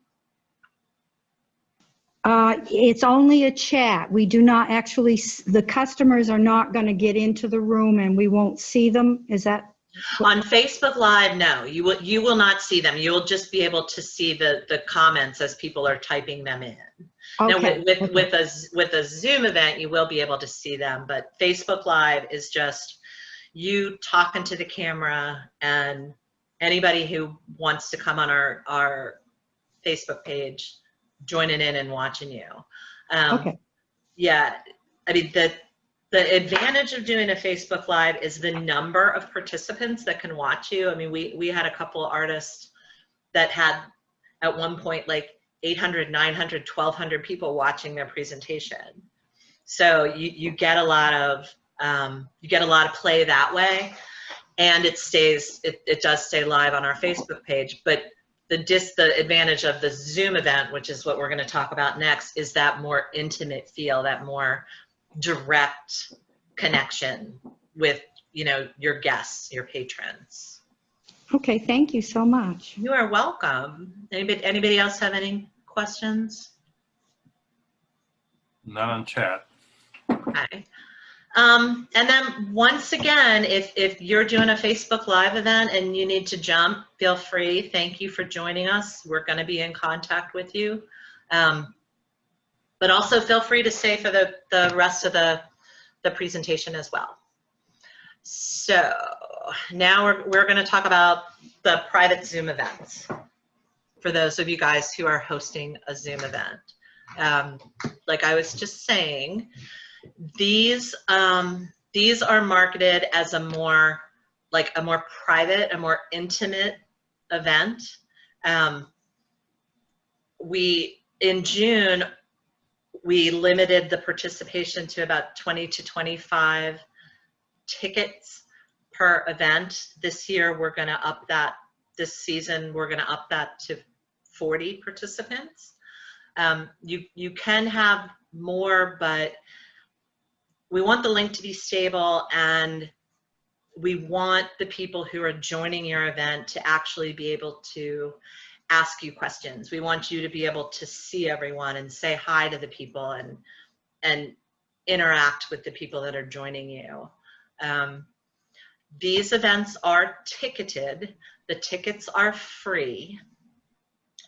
It's only a chat. We do not actually, the customers are not going to get into the room and we won't see them. Is that? On Facebook Live, no, you will not see them. You will just be able to see the comments as people are typing them in. Okay. Now with a Zoom event, you will be able to see them, but Facebook Live is just you talking to the camera, and anybody who wants to come on our Facebook page joining in and watching you. Okay. Yeah, I mean, the advantage of doing a Facebook Live is the number of participants that can watch you. I mean, we had a couple artists that had at one point like 800, 900, 1,200 people watching their presentation. So you get a lot of play that way, and it does stay live on our Facebook page. But the advantage of the Zoom event, which is what we're going to talk about next, is that more intimate feel, that more direct connection with your guests, your patrons. Okay, thank you so much. You are welcome. Anybody else have any questions? Not on chat. Okay. And then once again, if you're doing a Facebook Live event and you need to jump, feel free. Thank you for joining us. We're going to be in contact with you. But also feel free to stay for the rest of the presentation as well. So now we're going to talk about the private Zoom events for those of you guys who are hosting a Zoom event. Like I was just saying, these are marketed as a more private, a more intimate event. In June, we limited the participation to about 20 to 25 tickets per event. This year, we're going to up that. This season, we're going to up that to 40 participants. You can have more, but we want the link to be stable, and we want the people who are joining your event to actually be able to ask you questions. We want you to be able to see everyone and say hi to the people and interact with the people that are joining you. These events are ticketed. The tickets are free.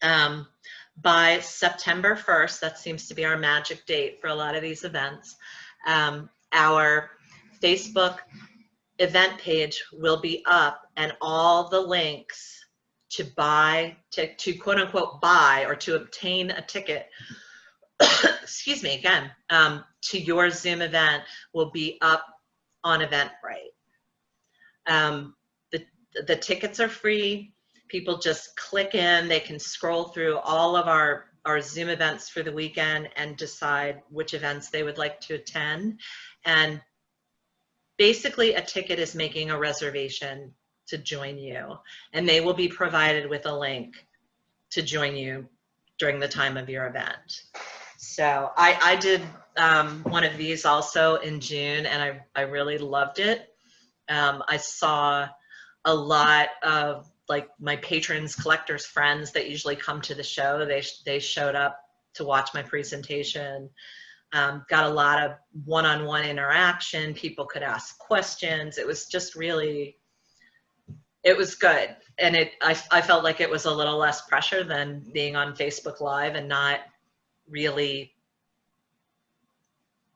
By September 1st, that seems to be our magic date for a lot of these events, our Facebook event page will be up, and all the links to buy, to quote unquote buy or to obtain a ticket, excuse me again, to your Zoom event will be up on Eventbrite. The tickets are free. People just click in, they can scroll through all of our Zoom events for the weekend and decide which events they would like to attend. And basically a ticket is making a reservation to join you, and they will be provided with a link to join you during the time of your event. So I did one of these also in June, and I really loved it. I saw a lot of like my patrons, collectors, friends that usually come to the show. They showed up to watch my presentation. Got a lot of one-on-one interaction. People could ask questions. It was just really, it was good. And I felt like it was a little less pressure than being on Facebook Live and not really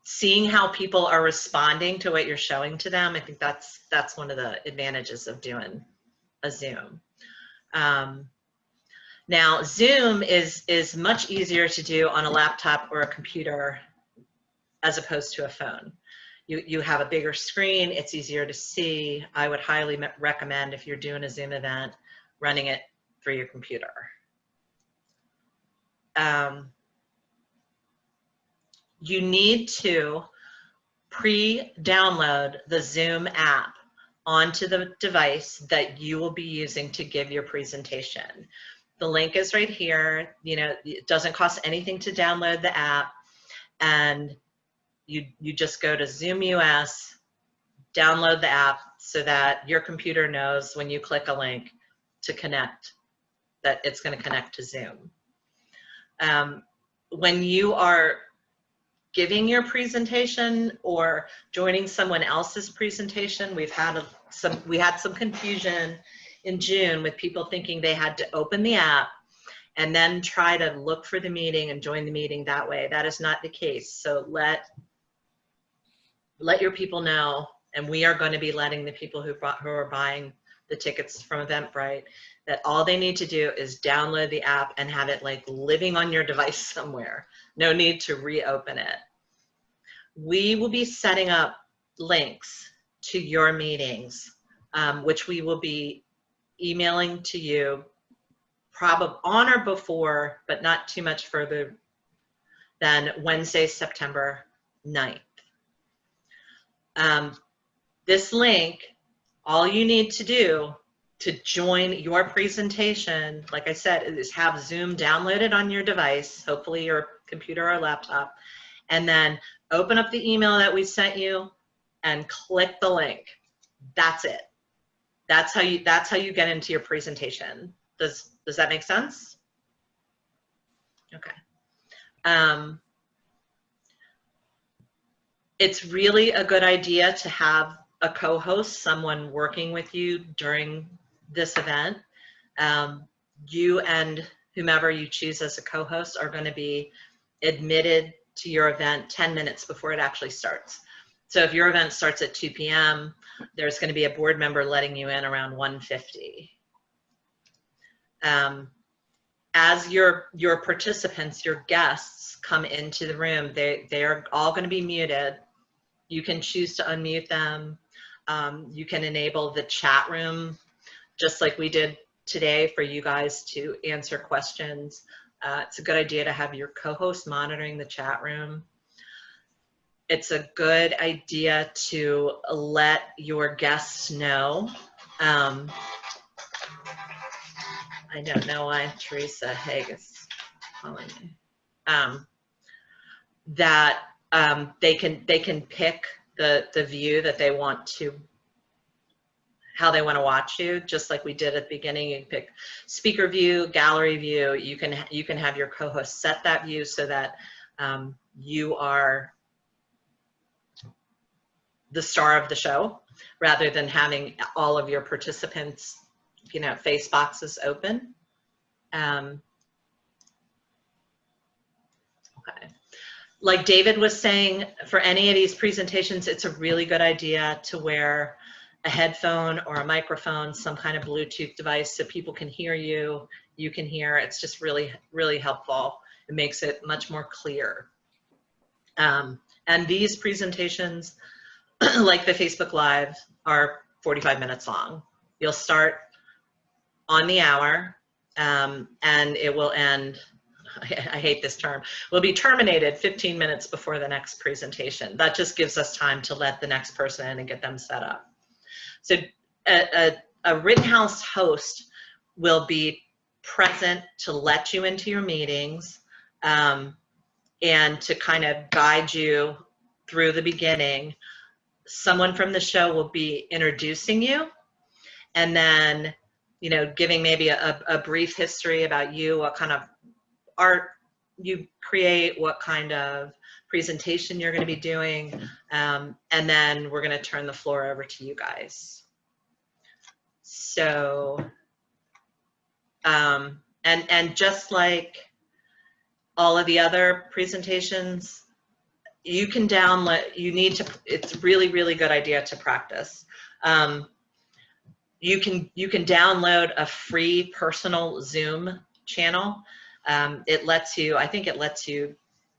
seeing how people are responding to what you're showing to them. I think that's one of the advantages of doing a Zoom. Now, Zoom is much easier to do on a laptop or a computer as opposed to a phone. You have a bigger screen, it's easier to see. I would highly recommend, if you're doing a Zoom event, running it through your computer. You need to pre-download the Zoom app onto the device that you will be using to give your presentation. The link is right here. You know, it doesn't cost anything to download the app, and you just go to Zoom US, download the app so that your computer knows when you click a link to connect, that it's going to connect to Zoom. When you are giving your presentation or joining someone else's presentation, we had some confusion in June with people thinking they had to open the app and then try to look for the meeting and join the meeting that way. That is not the case. So let your people know, and we are going to be letting the people who are buying the tickets from Eventbrite, that all they need to do is download the app and have it like living on your device somewhere. No need to reopen it. We will be setting up links to your meetings, which we will be emailing to you probably on or before, but not too much further than Wednesday, September 9th. This link, all you need to do to join your presentation, like I said, is have Zoom downloaded on your device, hopefully your computer or laptop, and then open up the email that we sent you and click the link. That's it. That's how you get into your presentation. Does that make sense? Okay. It's really a good idea to have a co-host, someone working with you during this event. You and whomever you choose as a co-host are going to be admitted to your event 10 minutes before it actually starts. So if your event starts at 2 p.m., there's going to be a board member letting you in around 1:50. As your participants, your guests come into the room, they are all going to be muted. You can choose to unmute them. You can enable the chat room, just like we did today, for you guys to answer questions. It's a good idea to have your co-host monitoring the chat room. It's a good idea to let your guests know. I don't know why Teresa Haig is calling me. That they can pick the view that they want to, how they want to watch you, just like we did at the beginning. You can pick speaker view, gallery view. You can have your co-host set that view so that you are the star of the show, rather than having all of your participants, face boxes open. Okay. Like David was saying, for any of these presentations, it's a really good idea to wear a headphone or a microphone, some kind of Bluetooth device, so people can hear you, you can hear. It's just really, really helpful. It makes it much more clear. And these presentations, like the Facebook Live, are 45 minutes long. You'll start on the hour, and it will end, I hate this term, will be terminated 15 minutes before the next presentation. That just gives us time to let the next person in and get them set up. So a Rittenhouse host will be present to let you into your meetings, and to kind of guide you through the beginning. Someone from the show will be introducing you, and then, giving maybe a brief history about you, what kind of art you create, what kind of presentation you're going to be doing, and then we're going to turn the floor over to you guys. So, and just like all of the other presentations, you can download, it's a really, really good idea to practice. You can download a free personal Zoom channel. It lets you, I think it lets you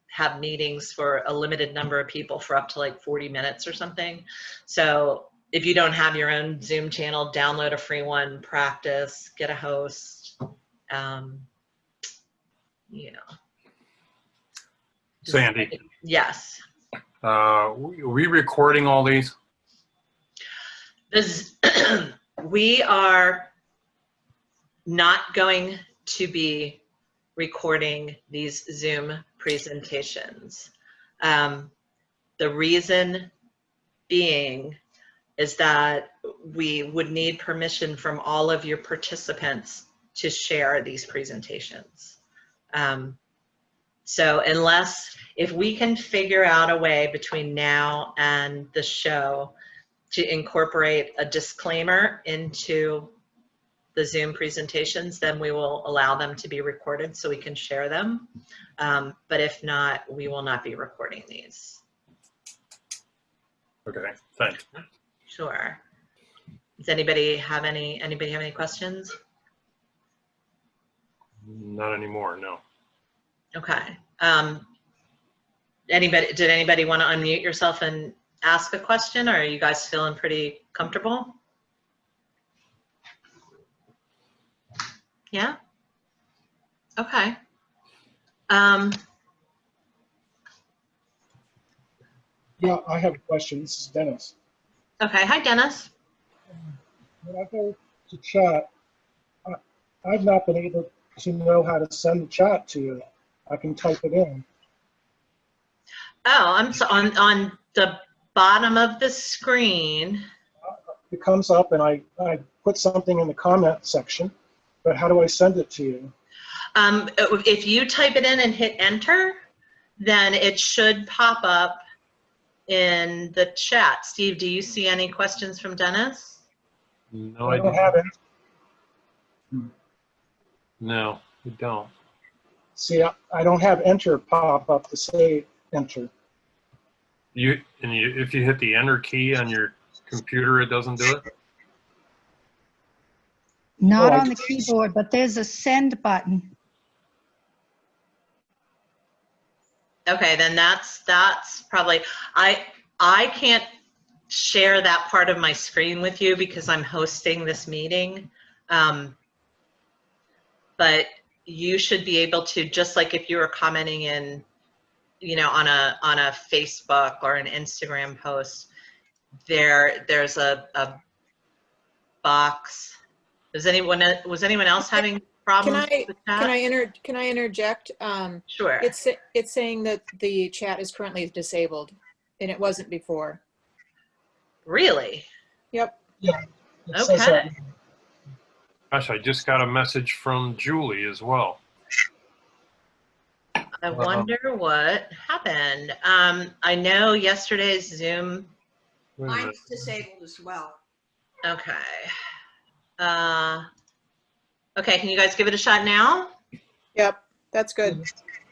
have meetings for a limited number of people for up to like 40 minutes or something. So if you don't have your own Zoom channel, download a free one, practice, get a host, Sandy, Yes. are we recording all these? We are not going to be recording these Zoom presentations. The reason being is that we would need permission from all of your participants to share these presentations. So if we can figure out a way between now and the show to incorporate a disclaimer into the Zoom presentations, then we will allow them to be recorded so we can share them. But if not, we will not be recording these. Okay, thanks. Sure. Does anybody have any questions? Not anymore, no. Okay. Did anybody want to unmute yourself and ask a question, or are you guys feeling pretty comfortable? Yeah? Okay. Yeah, I have a question. This is Dennis. Okay. Hi, Dennis. When I go to chat, I've not been able to know how to send the chat to you. I can type it in. Oh, I'm so on the bottom of the screen. It comes up and I put something in the comment section, but how do I send it to you? If you type it in and hit enter, then it should pop up in the chat. Steve, do you see any questions from Dennis? No, I don't have it. No, You don't. See, I don't have enter pop up to say enter. If you hit the enter key on your computer, it doesn't do it? Not Oh, I on the keyboard, but there's a send button. Okay, then that's probably, I can't share that part of my screen with you because I'm hosting this meeting. But you should be able to, just like if you were commenting in, on a Facebook or an Instagram post, there's a box. Was anyone else having problems with that? Can I interject? Sure. It's saying that the chat is currently disabled, and it wasn't before. Really? Yep. Yeah. It says that. Okay. Gosh, I just got a message from Julie as well. I wonder what happened. I know yesterday's Zoom. What is it? Mine's disabled as well. Okay. Okay, can you guys give it a shot now? Yep, that's good.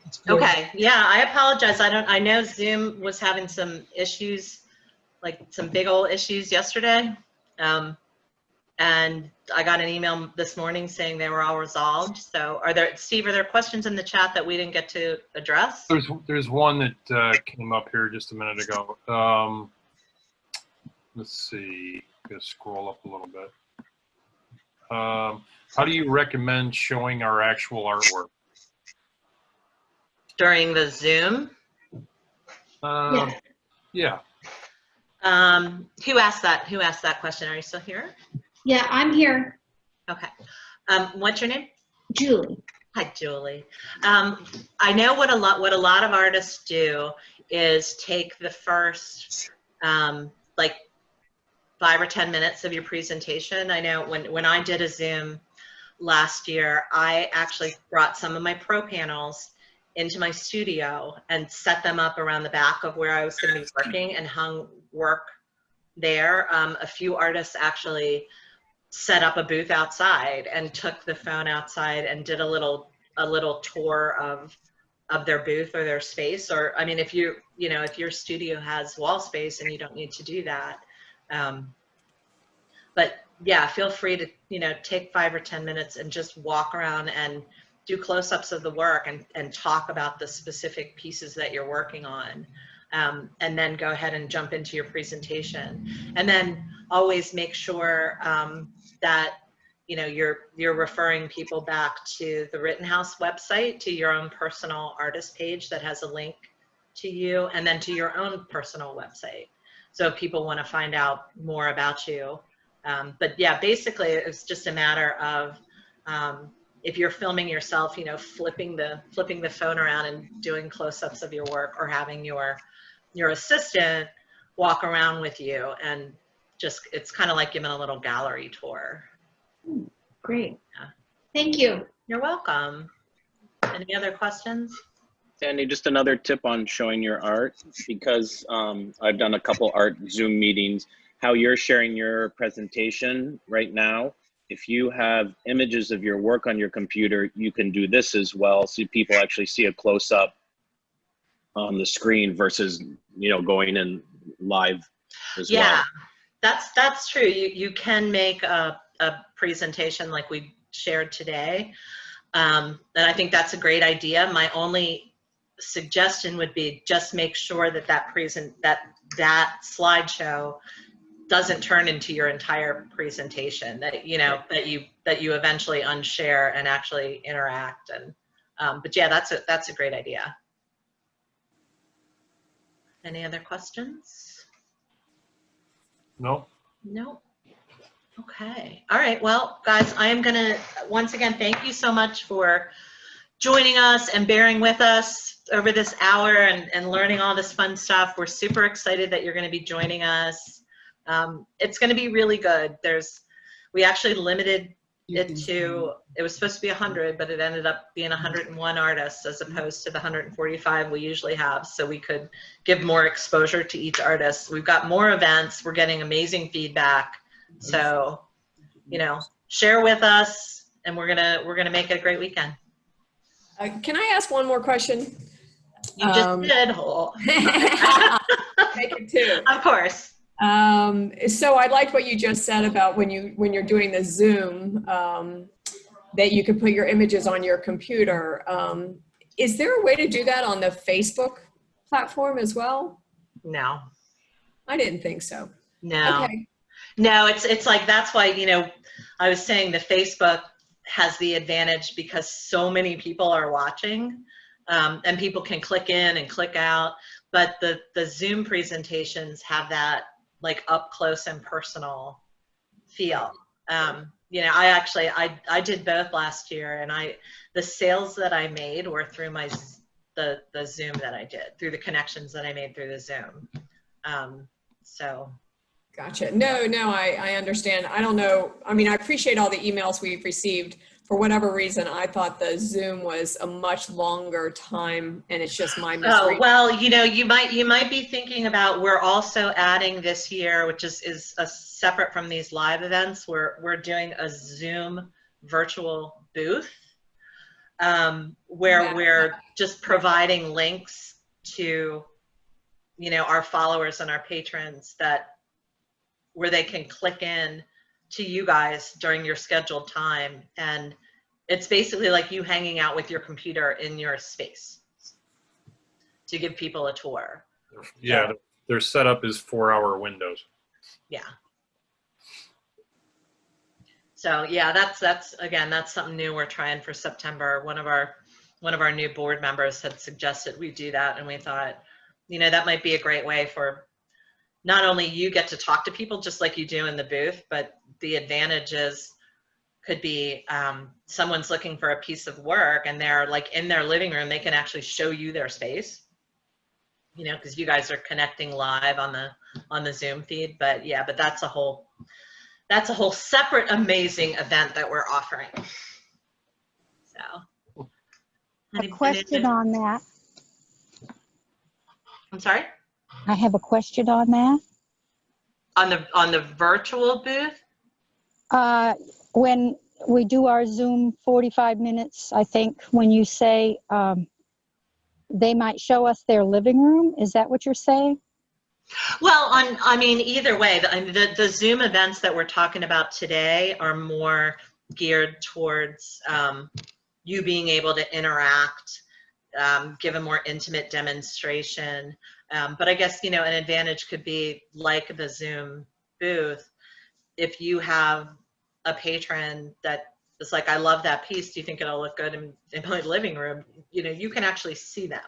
It's good. Okay, yeah, I apologize. I know Zoom was having some issues, like some big old issues yesterday. And I got an email this morning saying they were all resolved. So Steve, are there questions in the chat that we didn't get to address? There's one that came up here just a minute ago. Let's see, I'm gonna scroll up a little bit. How do you recommend showing our actual artwork? During the Zoom? Yeah. Who asked that? Who asked that question? Are you still here? Yeah, I'm here. Okay. What's your name? Julie. Hi, Julie. I know what a lot of artists do is take the first like 5 or 10 minutes of your presentation. I know when I did a Zoom last year, I actually brought some of my pro panels into my studio and set them up around the back of where I was going to be working and hung work there. A few artists actually set up a booth outside and took the phone outside and did a little tour of their booth or their space. Or, I mean, if your studio has wall space and you don't need to do that. But yeah, feel free to, take 5 or 10 minutes and just walk around and do close-ups of the work and talk about the specific pieces that you're working on. And then go ahead and jump into your presentation. And then always make sure that you're referring people back to the Rittenhouse website, to your own personal artist page that has a link to you, and then to your own personal website. So if people want to find out more about you. But yeah, basically it's just a matter of if you're filming yourself, flipping the phone around and doing close-ups of your work, or having your assistant walk around with you, and it's kind of like giving a little gallery tour. Great. Yeah. Thank you. You're welcome. Any other questions? Sandy, just another tip on showing your art, because I've done a couple art Zoom meetings. How you're sharing your presentation right now, if you have images of your work on your computer, you can do this as well, so people actually see a close-up on the screen versus going in live as well. Yeah, that's true. You can make a presentation like we shared today, and I think that's a great idea. My only suggestion would be just make sure that that slideshow doesn't turn into your entire presentation, that you eventually unshare and actually interact. And but yeah, that's a great idea. Any other questions? No. No. Okay. All right. Well, guys, I am going to once again thank you so much for joining us and bearing with us over this hour and learning all this fun stuff. We're super excited that you're going to be joining us. It's going to be really good. We actually limited it to, it was supposed to be 100, but it ended up being 101 artists as opposed to the 145 we usually have, so we could give more exposure to each artist. We've got more events. We're getting amazing feedback. So, share with us, and we're gonna make it a great weekend. Can I ask one more question? You just did, Hole. Make it two. Of course. So I liked what you just said about when you're doing the Zoom, that you can put your images on your computer. Is there a way to do that on the Facebook platform as well? No. I didn't think so. No. Okay. No, it's like, that's why, you know, I was saying the Facebook has the advantage because so many people are watching, and people can click in and click out, but the Zoom presentations have that like up close and personal feel. You know, I did both last year, and the sales that I made were through the Zoom that I did, through the connections that I made through the Zoom. So. Gotcha. No, I understand. I don't know. I mean, I appreciate all the emails we've received. For whatever reason, I thought the Zoom was a much longer time, and it's just my misreading. Oh, well, you know, you might be thinking about, we're also adding this year, which is a separate from these live events, we're doing a Zoom virtual booth, where we're just providing links to, you know, our followers and our patrons where they can click in to you guys during your scheduled time. And it's basically like you hanging out with your computer in your space to give people a tour. Yeah, their setup is 4-hour windows. Yeah. So yeah, that's again, that's something new we're trying for September. One of our new board members had suggested we do that, and we thought, you know, that might be a great way for not only you get to talk to people just like you do in the booth, but the advantages could be someone's looking for a piece of work and they're like in their living room, they can actually show you their space, you know, because you guys are connecting live on the Zoom feed. But yeah, but that's a whole separate amazing event that we're offering. So A question on that. I'm sorry? I have a question on that. On the virtual booth? When we do our Zoom 45 minutes, I think when you say they might show us their living room, is that what you're saying? Well, I mean, either way, the Zoom events that we're talking about today are more geared towards you being able to interact, give a more intimate demonstration. But I guess, you know, an advantage could be like the Zoom booth. If you have a patron that is like, I love that piece, do you think it'll look good in my living room? You know, you can actually see them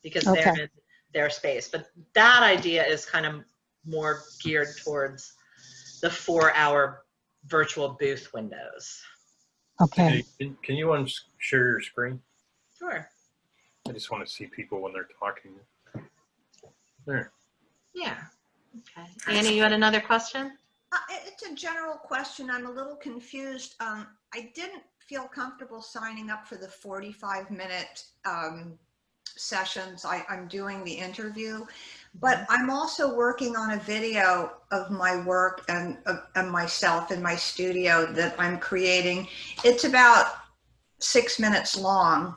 because they're in their space. But that idea is kind of more geared towards the 4-hour virtual booth windows. Okay. Can you share your screen? Sure. I just want to see people when they're talking. There. Yeah. Okay. Annie, you had another question? It's a general question. I'm a little confused. I didn't feel comfortable signing up for the 45-minute sessions. I'm doing the interview, but I'm also working on a video of my work and myself in my studio that I'm creating. It's about 6 minutes long,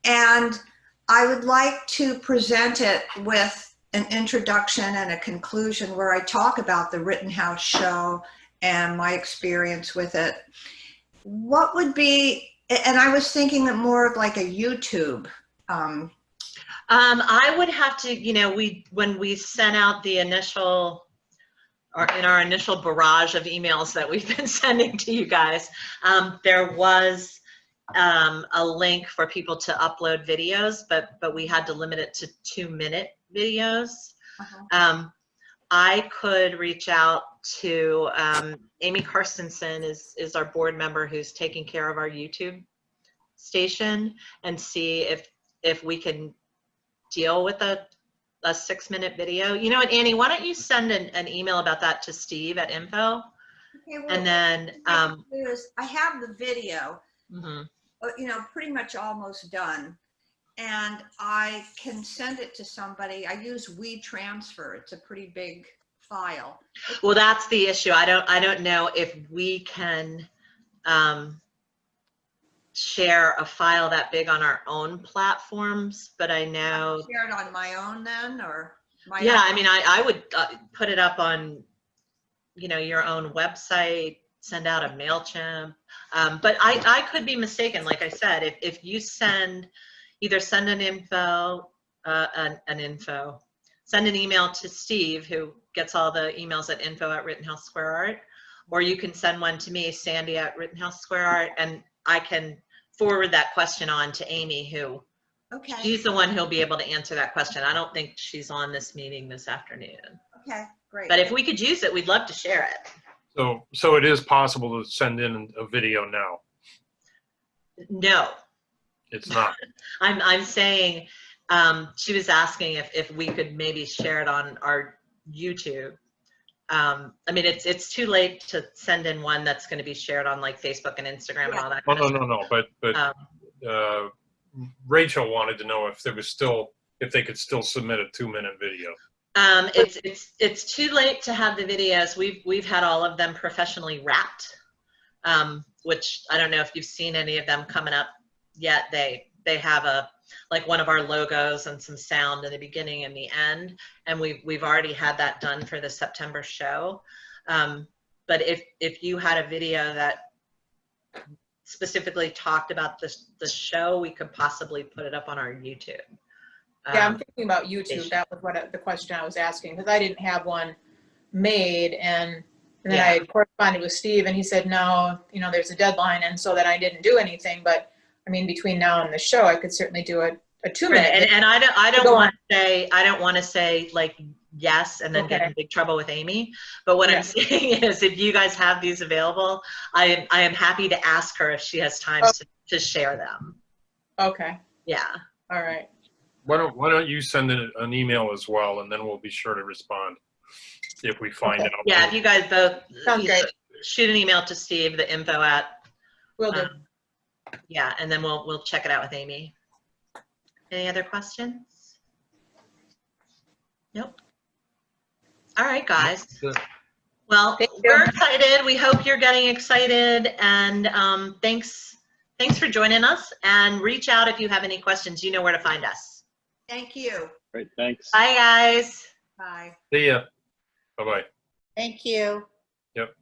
and I would like to present it with an introduction and a conclusion where I talk about the Rittenhouse show and my experience with it. What would be, and I was thinking that more of like a YouTube. I would have to, you know, when we sent out the initial, or in our initial barrage of emails that we've been sending to you guys, there was a link for people to upload videos, but we had to limit it to 2-minute videos. I could reach out to Amy Carstensen is our board member who's taking care of our YouTube station, and see if we can deal with a 6-minute video. You know what, Annie, why don't you send an email about that to Steve at info? Okay, well, and then I have the video, you know, pretty much almost done, and I can send it to somebody. I use WeTransfer. It's a pretty big file. Well, that's the issue. I don't know if we can share a file that big on our own platforms, but I know. Share it on my own then, or? my Yeah, own? I mean, I would put it up on, you know, your own website, send out a MailChimp. But I could be mistaken. Like I said, if you either send an send an email to Steve, who gets all the emails at info@Rittenhouse Square Art, or you can send one to me, Sandy at Rittenhouse Square Art, and I can forward that question on to Amy, who Okay, she's the one who'll be able to answer that question. I don't think she's on this meeting this afternoon. okay, great. But if we could use it, we'd love to share it. So it is possible to send in a video now. No, It's not. I'm saying, she was asking if we could maybe share it on our YouTube. I mean, it's too late to send in one that's going to be shared on like Facebook and Instagram and all that. Oh, kind of no. But Rachel wanted to know if they could still submit a 2-minute video. It's too late to have the videos. We've had all of them professionally wrapped, which I don't know if you've seen any of them coming up yet. They have like one of our logos and some sound in the beginning and the end, and we've already had that done for the September show. But if you had a video that specifically talked about the show, we could possibly put it up on our YouTube. Yeah, I'm thinking about YouTube. That was the question I was asking, because I didn't have one made, and then Yeah. I corresponded with Steve, and he said, no, you know, there's a deadline, and so that I didn't do anything. But I mean, between now and the show, I could certainly do a 2-minute. Right. And I don't want to say like yes and then get Okay. in big trouble with Amy. But what Yeah. I'm saying is, if you guys have these available, I am happy to ask her if she has time to share them. Okay, Yeah. all right. Why don't you send an email as well, and then we'll be sure to respond if we find out. Yeah. If you guys both Sounds great. shoot an email to Steve, the info at. Will do. Yeah, and then we'll check it out with Amy. Any other questions? Nope. All right, guys. Good. Well, Thank you. we're excited. We hope you're getting excited, and thanks for joining us. And reach out if you have any questions. You know where to find us. Thank you. Great, thanks. Bye, guys. Bye. See ya. Bye-bye. Thank you. Yep.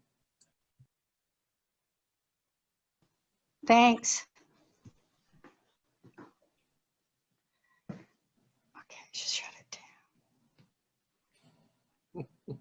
Thanks. Okay, just shut it down.